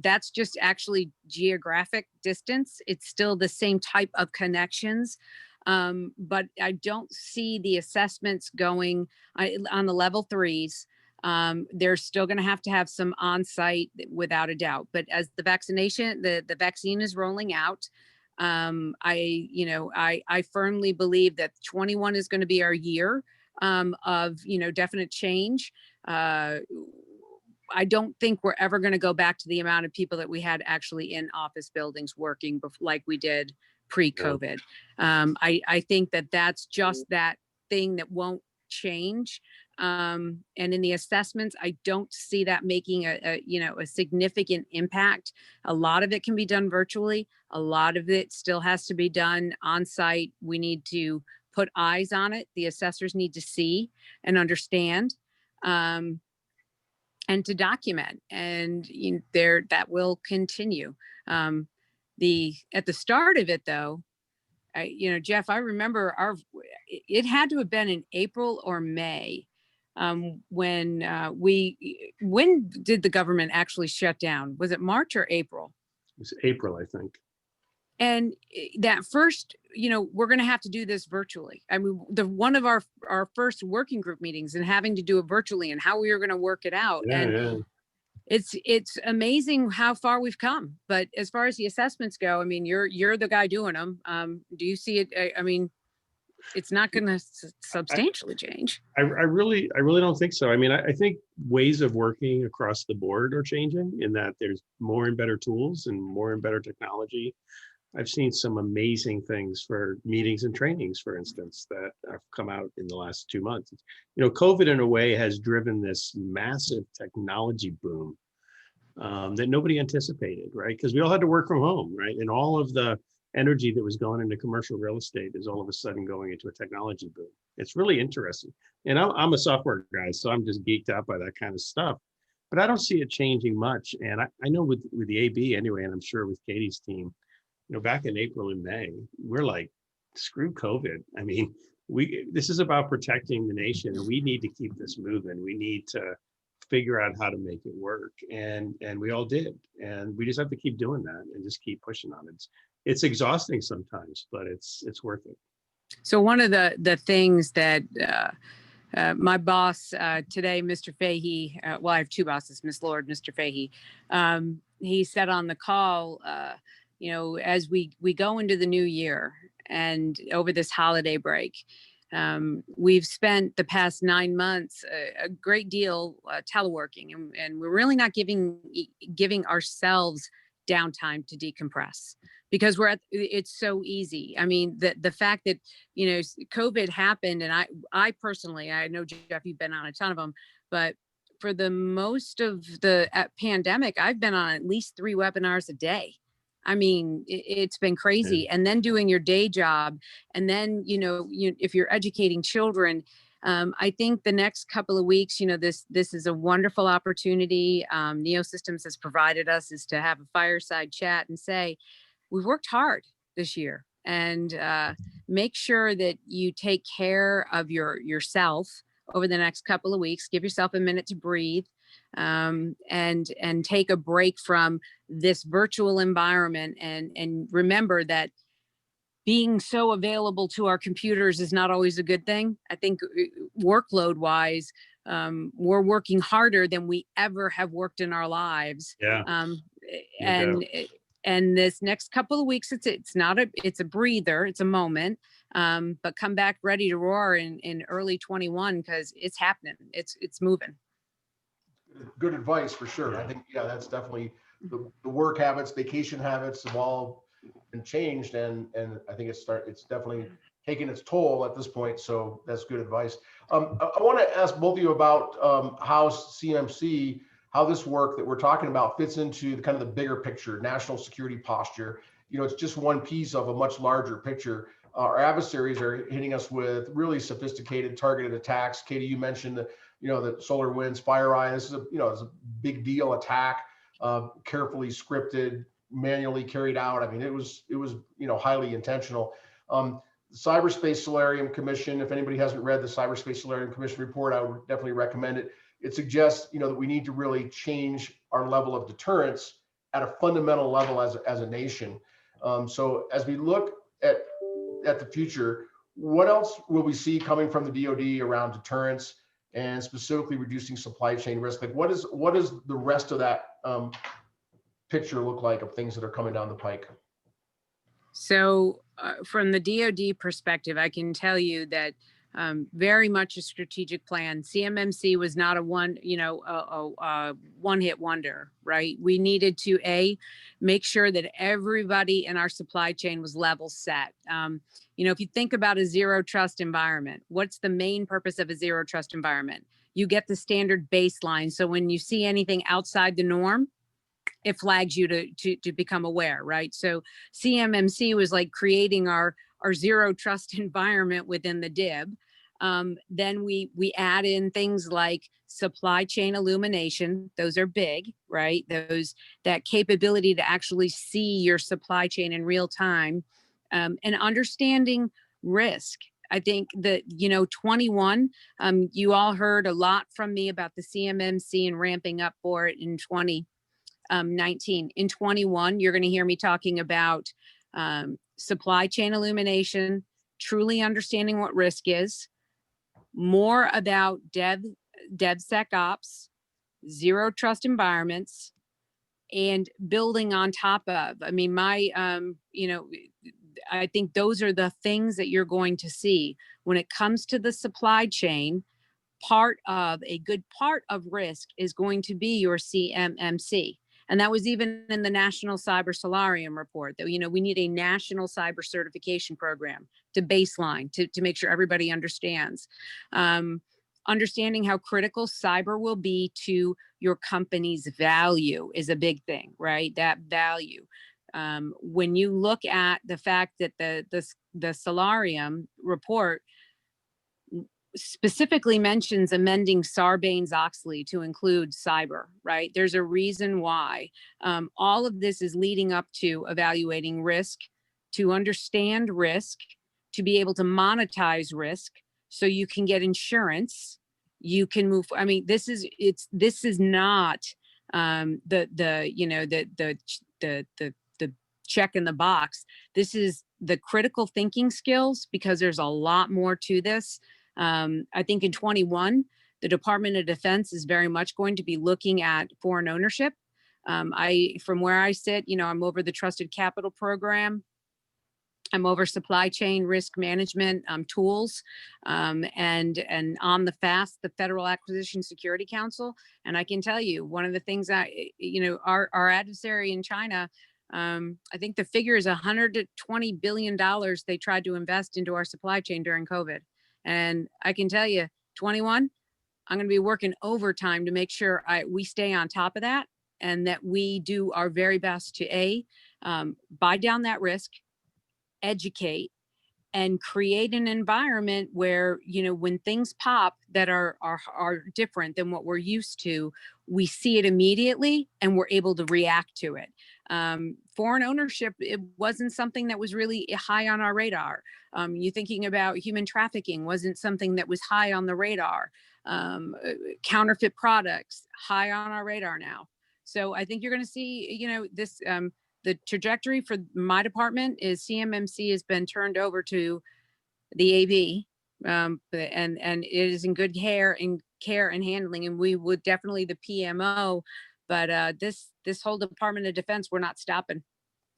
that's just actually geographic distance. It's still the same type of connections. But I don't see the assessments going on the level 3s. They're still going to have some on-site without a doubt. But as the vaccination, the vaccine is rolling out, I firmly believe that 21 is going to be our year of, definite change. I don't think we're ever going to go back to the amount of people that we had actually in office buildings working like we did pre-COVID. I think that that's just that thing that won't change. And in the assessments, I don't see that making a significant impact. A lot of it can be done virtually. A lot of it still has to be done on site. We need to put eyes on it. The assessors need to see and understand, and to document. And that will continue. At the start of it, though, Jeff, I remember it had to have been in April or May, when did the government actually shut down? Was it March or April? It was April, I think. And that first, we're going to have to do this virtually. I mean, one of our first working group meetings and having to do it virtually and how we were going to work it out. It's amazing how far we've come. But as far as the assessments go, I mean, you're the guy doing them. Do you see it? I mean, it's not going to substantially change. I really don't think so. I mean, I think ways of working across the board are changing in that there's more and better tools and more and better technology. I've seen some amazing things for meetings and trainings, for instance, that have come out in the last 2 months. COVID in a way has driven this massive technology boom that nobody anticipated, right? Because we all had to work from home, right? And all of the energy that was going into commercial real estate is all of a sudden going into a technology boom. It's really interesting. And I'm a software guy, so I'm just geeked out by that kind of stuff. But I don't see it changing much. And I know with the AB anyway, and I'm sure with Katie's team, back in April and May, we're like, screw COVID. I mean, this is about protecting the nation, and we need to keep this moving. We need to figure out how to make it work. And we all did. And we just have to keep doing that and just keep pushing on it. It's exhausting sometimes, but it's worth it. So one of the things that my boss today, Mr. Fahey, well, I have two bosses, Miss Lord, Mr. Fahey, he said on the call, as we go into the new year and over this holiday break, we've spent the past 9 months a great deal teleworking, and we're really not giving ourselves downtime to decompress, because it's so easy. I mean, the fact that, COVID happened, and I personally, I know, Jeff, you've been on a ton of them, but for the most of the pandemic, I've been on at least 3 webinars a day. I mean, it's been crazy. And then doing your day job. And then, if you're educating children, I think the next couple of weeks, this is a wonderful opportunity. NeoSystems has provided us is to have a fireside chat and say, we've worked hard this year, and make sure that you take care of yourself over the next couple of weeks. Give yourself a minute to breathe, and take a break from this virtual environment, and remember that being so available to our computers is not always a good thing. I think workload wise, we're working harder than we ever have worked in our lives. Yeah. and this next couple of weeks, it's a breather, it's a moment, but come back ready to roar in early 21 because it's happening, it's moving. Good advice for sure. I think, yeah, that's definitely the work habits, vacation habits have all been changed, and I think it's definitely taking its toll at this point. So that's good advice. I want to ask both of you about how CMMC, how this work that we're talking about fits into the kind of the bigger picture, national security posture. You know, it's just one piece of a much larger picture. Our adversaries are hitting us with really sophisticated targeted attacks. Katie, you mentioned the SolarWinds, FireEye. This is it's a big deal attack, carefully scripted, manually carried out. I mean, it was highly intentional. The Cyberspace Solarium Commission, if anybody hasn't read the Cyberspace Solarium Commission report, I would definitely recommend it. It suggests that we need to really change our level of deterrence at a fundamental level as a nation. So as we look at the future, what else will we see coming from the DoD around deterrence and specifically reducing supply chain risk? Like what is the rest of that picture look like of things that are coming down the pike? So from the DoD perspective, I can tell you that very much a strategic plan. CMMC was not a one-hit wonder, right? We needed to make sure that everybody in our supply chain was level set. If you think about a zero trust environment, what's the main purpose of a zero trust environment? You get the standard baseline. So when you see anything outside the norm, it flags you to become aware, right? So CMMC was like creating our zero trust environment within the DIB. Then we add in things like supply chain illumination. Those are big, right? That capability to actually see your supply chain in real time, and understanding risk. I think that, 21, you all heard a lot from me about the CMMC and ramping up for it in 2019. In 21, you're going to hear me talking about supply chain illumination, truly understanding what risk is, more about DevSecOps, zero trust environments, and building on top of. I mean, I think those are the things that you're going to see when it comes to the supply chain. A good part of risk is going to be your CMMC. And that was even in the National Cyber Solarium report that, we need a national cyber certification program to baseline, to make sure everybody understands. Understanding how critical cyber will be to your company's value is a big thing, right? That value. When you look at the fact that the Solarium report specifically mentions amending Sarbanes-Oxley to include cyber, right? There's a reason why. All of this is leading up to evaluating risk, to understand risk, to be able to monetize risk, so you can get insurance. You can move. I mean, this is not the check in the box. This is the critical thinking skills, because there's a lot more to this. I think in 21, the Department of Defense is very much going to be looking at foreign ownership. From where I sit, I'm over the Trusted Capital Program. I'm over supply chain risk management tools, and on the FAST, the Federal Acquisition Security Council. And I can tell you, one of the things that, our adversary in China, I think the figure is $100 to $20 billion they tried to invest into our supply chain during COVID. And I can tell you, 21, I'm going to be working overtime to make sure we stay on top of that, and that we do our very best to buy down that risk, educate, and create an environment where, when things pop that are different than what we're used to, we see it immediately and we're able to react to it. Foreign ownership, it wasn't something that was really high on our radar. You thinking about human trafficking wasn't something that was high on the radar. Counterfeit products, high on our radar now. So I think you're going to see, this, the trajectory for my department is CMMC has been turned over to the AB, and it is in good care and handling. And we would definitely, the PMO, But this whole Department of Defense, we're not stopping.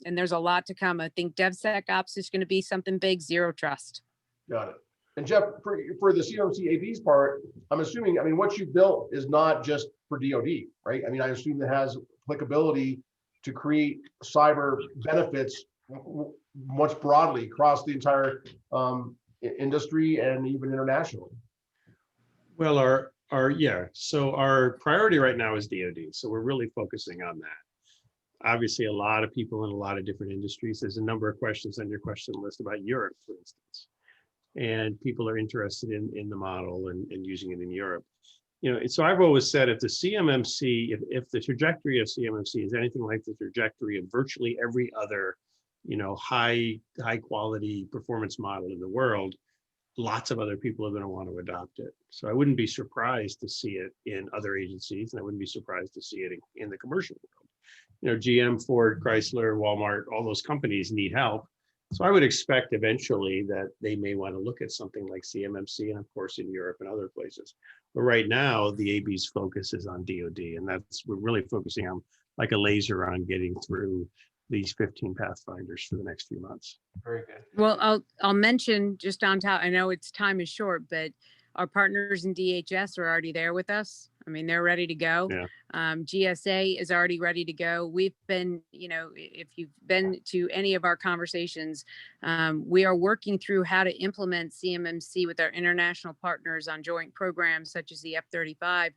And there's a lot to come. I think DevSecOps is going to be something big, zero trust. Got it. And Jeff, for the CMMC AB's part, I'm assuming, I mean, what you built is not just for DoD, right? I mean, I assume it has applicability to create cyber benefits much broadly across the entire industry and even internationally. Well, so our priority right now is DoD. So we're really focusing on that. Obviously, a lot of people in a lot of different industries. There's a number of questions on your question list about Europe, for instance. And people are interested in the model and using it in Europe. You know, so I've always said if the CMMC, if the trajectory of CMMC is anything like the trajectory of virtually every other, you know, high quality performance model in the world, lots of other people are going to want to adopt it. So I wouldn't be surprised to see it in other agencies, and I wouldn't be surprised to see it in the commercial world. You know, GM, Ford, Chrysler, Walmart, all those companies need help. So I would expect eventually that they may want to look at something like CMMC, and of course in Europe and other places. But right now, the AB's focus is on DoD, and we're really focusing on like a laser on getting through these 15 Pathfinders for the next few months. Very good. Well, I'll mention just on top, I know time is short, but our partners in DHS are already there with us. I mean, they're ready to go. Yeah. GSA is already ready to go. We've been, you know, if you've been to any of our conversations, we are working through how to implement CMMC with our international partners on joint programs such as the F-35.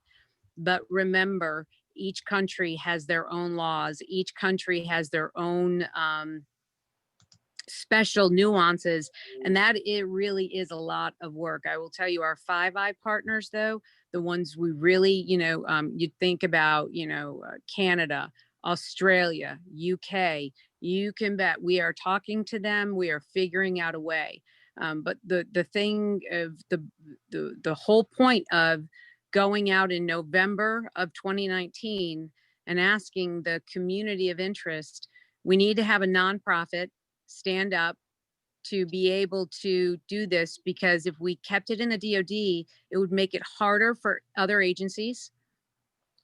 But remember, each country has their own laws. Each country has their own special nuances, and that it really is a lot of work. I will tell you, our Five Eye partners, though, the ones we really, you know, you'd think about, you know, Canada, Australia, UK, you can bet we are talking to them. We are figuring out a way. But the thing of the whole point of going out in November of 2019 and asking the community of interest, we need to have a nonprofit stand up to be able to do this, because if we kept it in the DoD, it would make it harder for other agencies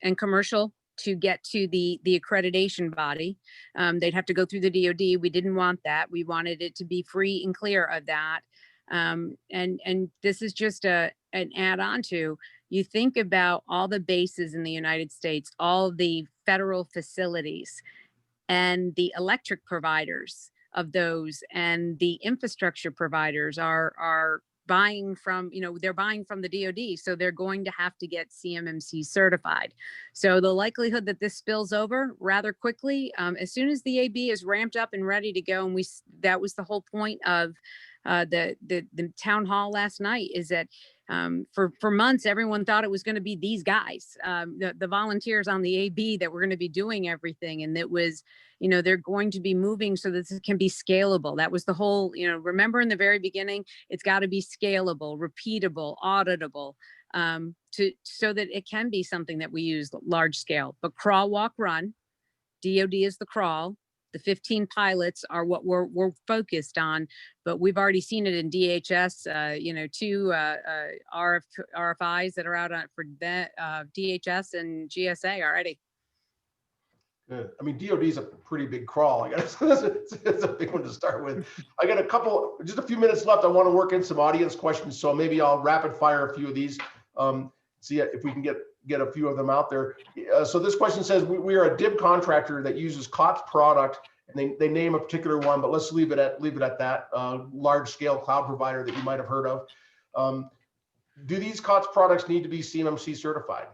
and commercial to get to the accreditation body. They'd have to go through the DoD. We didn't want that. We wanted it to be free and clear of that. And this is just an add-on to, you think about all the bases in the United States, all the federal facilities, and the electric providers of those, and the infrastructure providers are buying from, you know, they're buying from the DoD, so they're going to have to get CMMC certified. So the likelihood that this spills over rather quickly, as soon as the AB is ramped up and ready to go, and that was the whole point of the town hall last night, is that for months everyone thought it was going to be these guys, the volunteers on the AB, that were going to be doing everything, and it was, you know, they're going to be moving so that this can be scalable. That was the whole, you know, remember in the very beginning, it's got to be scalable, repeatable, auditable, so that it can be something that we use large scale. But crawl, walk, run, DoD is the crawl. The 15 pilots are what we're focused on, but we've already seen it in DHS, you know, 2 RFIs that are out for that, DHS and GSA already. Good. I mean, DoD is a pretty big crawl. I guess it's a big one to start with. I got just a few minutes left. I want to work in some audience questions, so maybe I'll rapid fire a few of these. See if we can get a few of them out there. So this question says, we are a DIB contractor that uses COTS product, and they name a particular one, but let's leave it at that large scale cloud provider that you might have heard of. Do these COTS products need to be CMMC certified?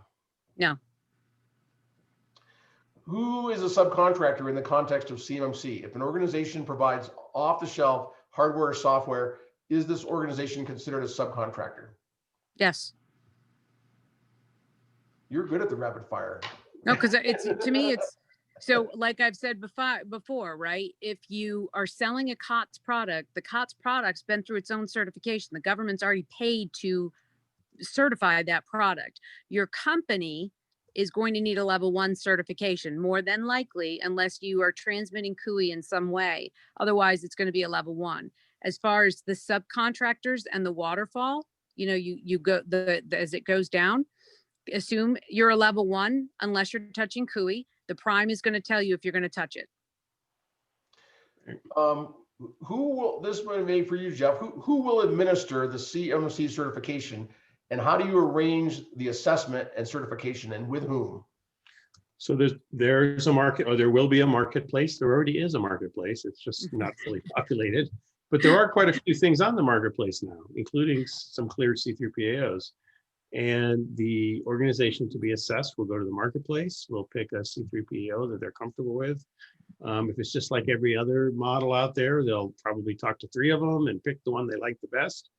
No. Who is a subcontractor in the context of CMMC? If an organization provides off-the-shelf hardware or software, is this organization considered a subcontractor? Yes. You're good at the rapid fire. No, because to me, it's so, like I've said before, right? If you are selling a COTS product, the COTS product's been through its own certification. The government's already paid to certify that product. Your company is going to need a level 1 certification, more than likely, unless you are transmitting CUI in some way. Otherwise, it's going to be a level 1. As far as the subcontractors and the waterfall, you know, you go as it goes down, assume you're a level 1 unless you're touching CUI. The prime is going to tell you if you're going to touch it. Who will, this one may be for you, Jeff, who will administer the CMMC certification, and how do you arrange the assessment and certification, and with whom? So there's a market, or there will be a marketplace. There already is a marketplace. It's just not fully populated, but there are quite a few things on the marketplace now, including some cleared C3PAOs. And the organization to be assessed will go to the marketplace. We'll pick a C3PAO that they're comfortable with. If it's just like every other model out there, they'll probably talk to 3 of them and pick the one they like the best.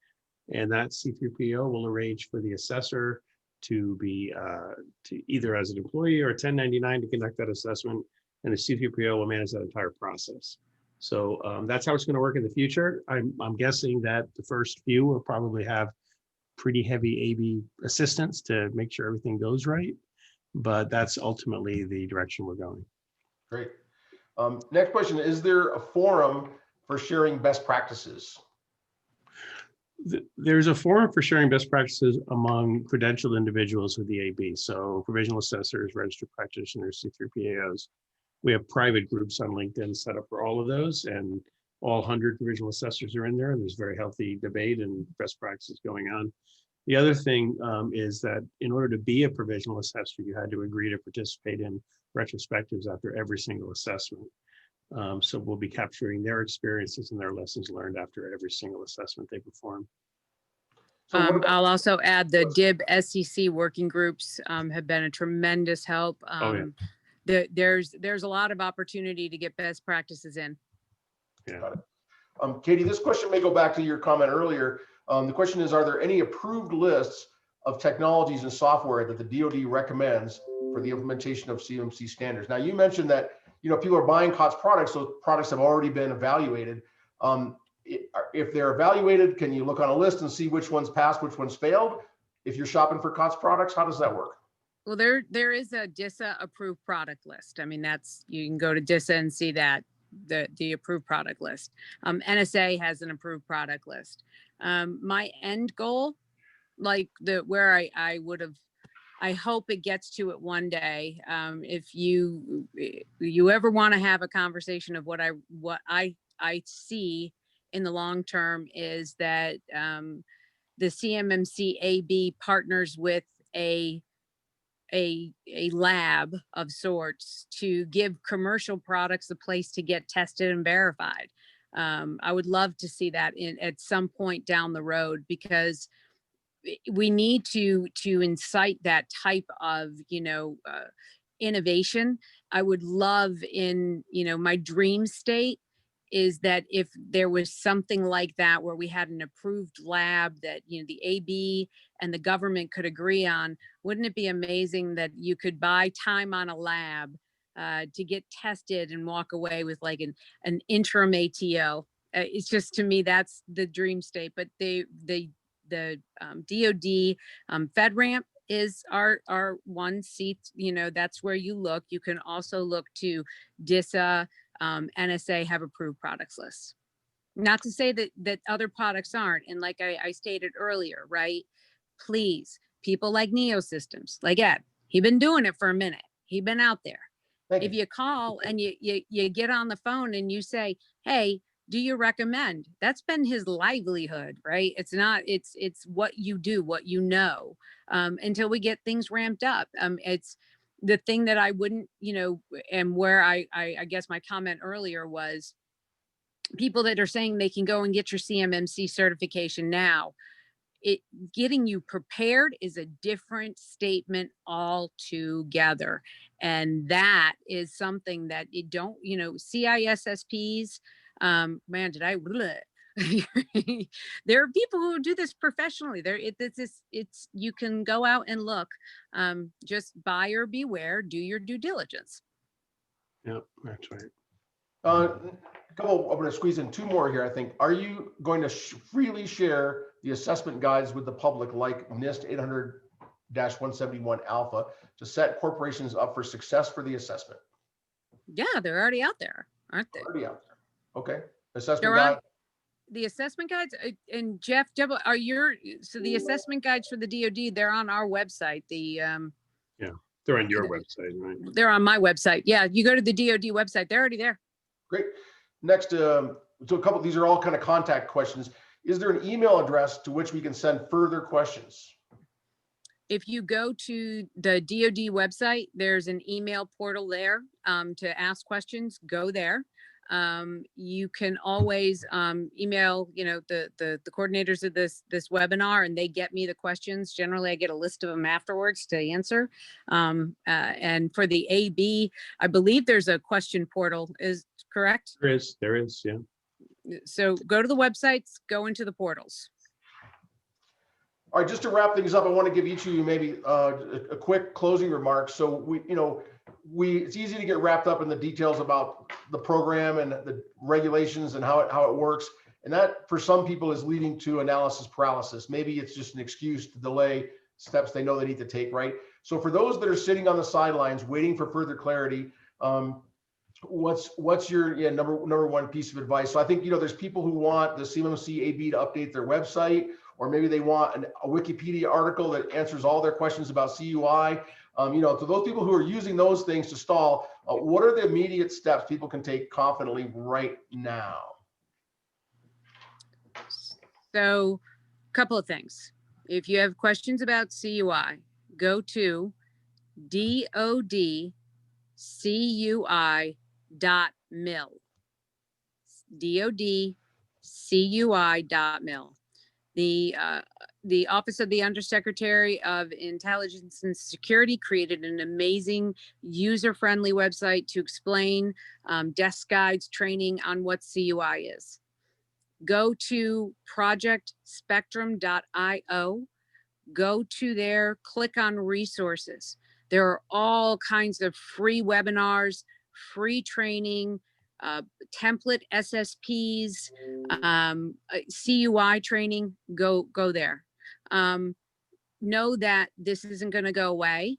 And that C3PAO will arrange for the assessor to be to either as an employee or a 1099 to conduct that assessment, and the C3PAO will manage that entire process. So that's how it's going to work in the future. I'm guessing that the first few will probably have pretty heavy AB assistance to make sure everything goes right, but that's ultimately the direction we're going. Great. Next question, is there a forum for sharing best practices? There's a forum for sharing best practices among credentialed individuals with the AB. So provisional assessors, registered practitioners, C3PAOs. We have private groups on LinkedIn set up for all of those, and all 100 provisional assessors are in there, and there's very healthy debate and best practices going on. The other thing is that in order to be a provisional assessor, you had to agree to participate in retrospectives after every single assessment. So we'll be capturing their experiences and their lessons learned after every single assessment they perform. So I'll also add the DIB SEC working groups have been a tremendous help. There's a lot of opportunity to get best practices in. Yeah. Got it. Katie, this question may go back to your comment earlier. The question is, are there any approved lists of technologies and software that the DoD recommends for the implementation of CMMC standards? Now, you mentioned that people are buying COTS products, so products have already been evaluated. If they're evaluated, can you look on a list and see which ones passed, which ones failed? If you're shopping for COTS products, how does that work? Well, there is a DISA approved product list. I mean, you can go to DISA and see that the approved product list. NSA has an approved product list. My end goal, like where I hope it gets to it one day. If you ever want to have a conversation of what I see in the long term is that the CMMC AB partners with a lab of sorts to give commercial products a place to get tested and verified. I would love to see that at some point down the road, because we need to incite that type of innovation. I would love my dream state is that if there was something like that where we had an approved lab that the AB and the government could agree on, wouldn't it be amazing that you could buy time on a lab to get tested and walk away with like an interim ATO? It's just, to me, that's the dream state. But the DoD FedRAMP is our one seat. That's where you look. You can also look to DISA. NSA have approved products lists. Not to say that other products aren't. And like I stated earlier, right? Please, people like NeoSystems, like Ed, he's been doing it for a minute. He's been out there. If you call and you get on the phone and you say, hey, do you recommend? That's been his livelihood, right? It's not, it's what you do, what until we get things ramped up. It's the thing that I wouldn't, and where I guess my comment earlier was people that are saying they can go and get your CMMC certification now. Getting you prepared is a different statement altogether. And that is something that you don't, CISSPs, man, did I, there are people who do this professionally. It's you can go out and look, just buyer beware, do your due diligence. Yep, that's right. I'm going to squeeze in 2 more here, I think. Are you going to freely share the assessment guides with the public, like NIST 800-171 Alpha, to set corporations up for success for the assessment? Yeah, they're already out there, aren't they? Already out there. Okay. Assessment guide. the assessment guides and Jeff, are so the assessment guides for the DoD, they're on our website. Yeah, they're on your website, right? They're on my website. Yeah, you go to the DoD website, they're already there. Great. Next, so a couple, these are all kind of contact questions. Is there an email address to which we can send further questions? If you go to the DoD website, there's an email portal there to ask questions. Go there. You can always email, the coordinators of this webinar, and they get me the questions. Generally, I get a list of them afterwards to answer. And for the AB, I believe there's a question portal. Is correct? There is, yeah. So go to the websites, go into the portals. All right, just to wrap things up, I want to give each of you maybe a quick closing remark. So it's easy to get wrapped up in the details about the program and the regulations and how it works. And that for some people is leading to analysis paralysis. Maybe it's just an excuse to delay steps they know they need to take, right? So for those that are sitting on the sidelines waiting for further clarity, what's your number one piece of advice? So I think, there's people who want the CMMC AB to update their website, or maybe they want a Wikipedia article that answers all their questions about CUI. To those people who are using those things to stall, what are the immediate steps people can take confidently right now? So a couple of things. If you have questions about CUI, go to dodcui.mil. dodcui.mil. The Office of the Undersecretary of Intelligence and Security created an amazing user-friendly website to explain desk guides, training on what CUI is. Go to projectspectrum.io, go to there, click on resources. There are all kinds of free webinars, free training, template SSPs, CUI training. Go there. Know that this isn't going to go away,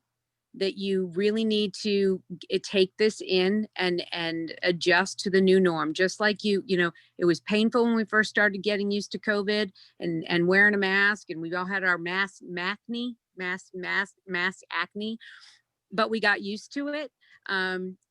that you really need to take this in and adjust to the new norm. Just like it was painful when we first started getting used to COVID and wearing a mask, and we all had our mask acne, but we got used to it.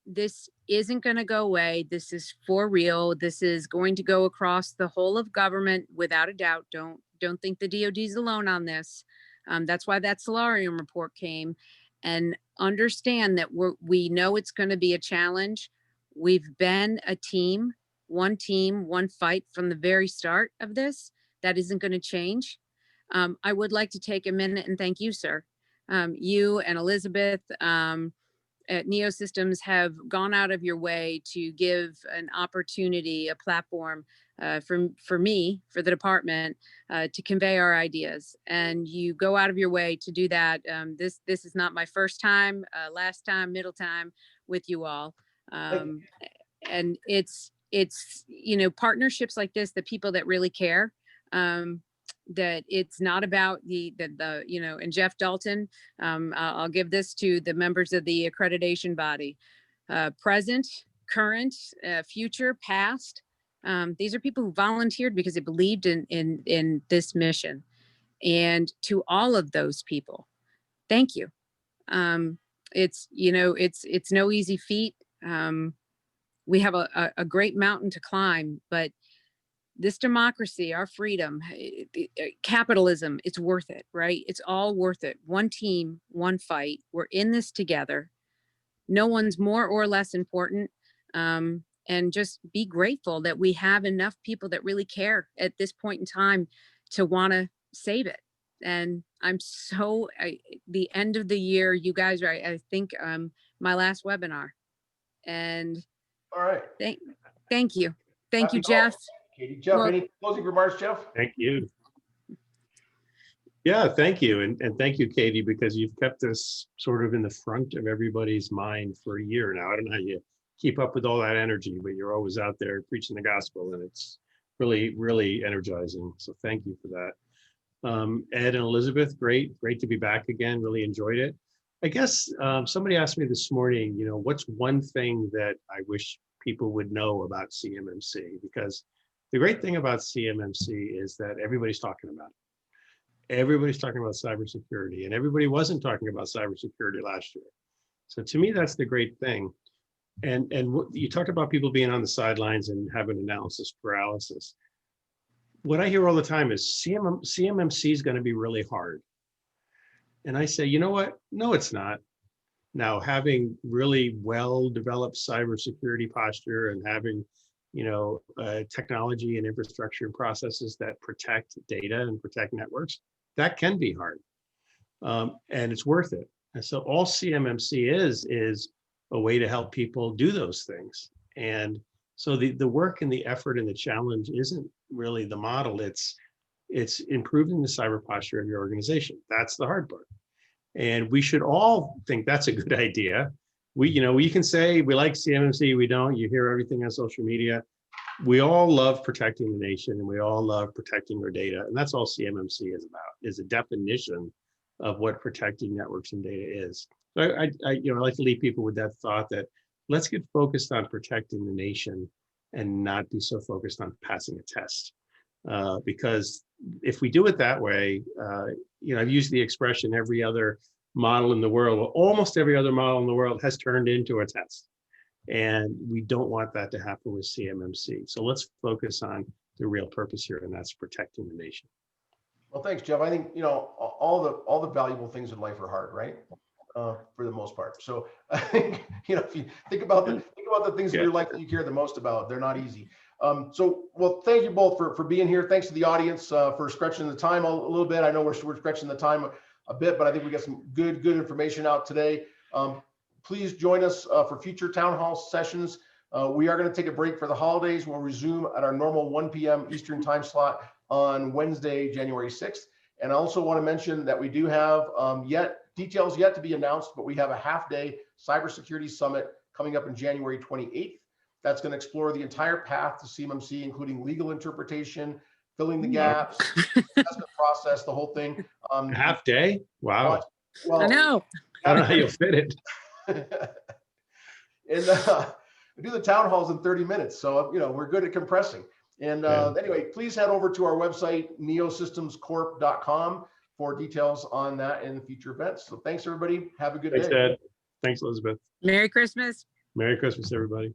This isn't going to go away. This is for real. This is going to go across the whole of government without a doubt. Don't think the DoD is alone on this. That's why that Solarium report came. And understand that we know it's going to be a challenge. We've been a team, one fight from the very start of this. That isn't going to change. I would like to take a minute and thank you, sir. You and Elizabeth at NeoSystems have gone out of your way to give an opportunity, a platform for me, for the department, to convey our ideas. And you go out of your way to do that. This is not my first time, last time, middle time with you all. And it's partnerships like this, the people that really care, that it's not about and Jeff Dalton, I'll give this to the members of the accreditation body, present, current, future, past. These are people who volunteered because they believed in this mission. And to all of those people, thank you. It's no easy feat. We have a great mountain to climb, but this democracy, our freedom, capitalism, it's worth it, right? It's all worth it. One team, one fight. We're in this together. No one's more or less important. And just be grateful that we have enough people that really care at this point in time to want to save it. And I'm the end of the year, you guys are, I think, my last webinar. And all right. Thank you. Thank you, Jeff. Katie. Jeff, any closing remarks, Jeff? Thank you. Yeah, thank you. And thank you, Katie, because you've kept this sort of in the front of everybody's mind for a year now. I don't know how you keep up with all that energy, but you're always out there preaching the gospel, and it's really, really energizing. So thank you for that. Ed and Elizabeth, great to be back again. Really enjoyed it. I guess somebody asked me this morning, what's one thing that I wish people would know about CMMC? Because The great thing about CMMC is that everybody's talking about it. Everybody's talking about cybersecurity, and everybody wasn't talking about cybersecurity last year. So to me, that's the great thing. And you talked about people being on the sidelines and having analysis paralysis. What I hear all the time is CMMC is going to be really hard. And I say, you know what? No, it's not. Now, having really well-developed cybersecurity posture and having, technology and infrastructure and processes that protect data and protect networks, that can be hard. And it's worth it. And so all CMMC is a way to help people do those things. And so the work and the effort and the challenge isn't really the model. It's improving the cyber posture of your organization. That's the hard part. And we should all think that's a good idea. We can say we like CMMC, we don't. You hear everything on social media. We all love protecting the nation, and we all love protecting our data. And that's all CMMC is about, is a definition of what protecting networks and data is. So I like to leave people with that thought that let's get focused on protecting the nation and not be so focused on passing a test. Because if we do it that way, I've used the expression every other model in the world, well, almost every other model in the world has turned into a test. And we don't want that to happen with CMMC. So let's focus on the real purpose here, and that's protecting the nation. Well, thanks, Jeff. I think, all the valuable things in life are hard, right? For the most part. So I think, if you think about the things in your life that you care the most about, they're not easy. Well, thank you both for being here. Thanks to the audience for stretching the time a little bit. I know we're stretching the time a bit, but I think we got some good information out today. Please join us for future town hall sessions. We are going to take a break for the holidays. We'll resume at our normal 1 p.m. Eastern time slot on Wednesday, January 6th. And I also want to mention that we do have details yet to be announced, but we have a half-day cybersecurity summit coming up in January 28th. That's going to explore the entire path to CMMC, including legal interpretation, filling the gaps, assessment process, the whole thing. Half day? Wow. Well, I know. I don't know how you'll fit it. And we do the town halls in 30 minutes. So, we're good at compressing. And anyway, please head over to our website, neosystemscorp.com for details on that and future events. So thanks, everybody. Have a good day. Thanks, Ed. Thanks, Elizabeth. Merry Christmas. Merry Christmas, everybody.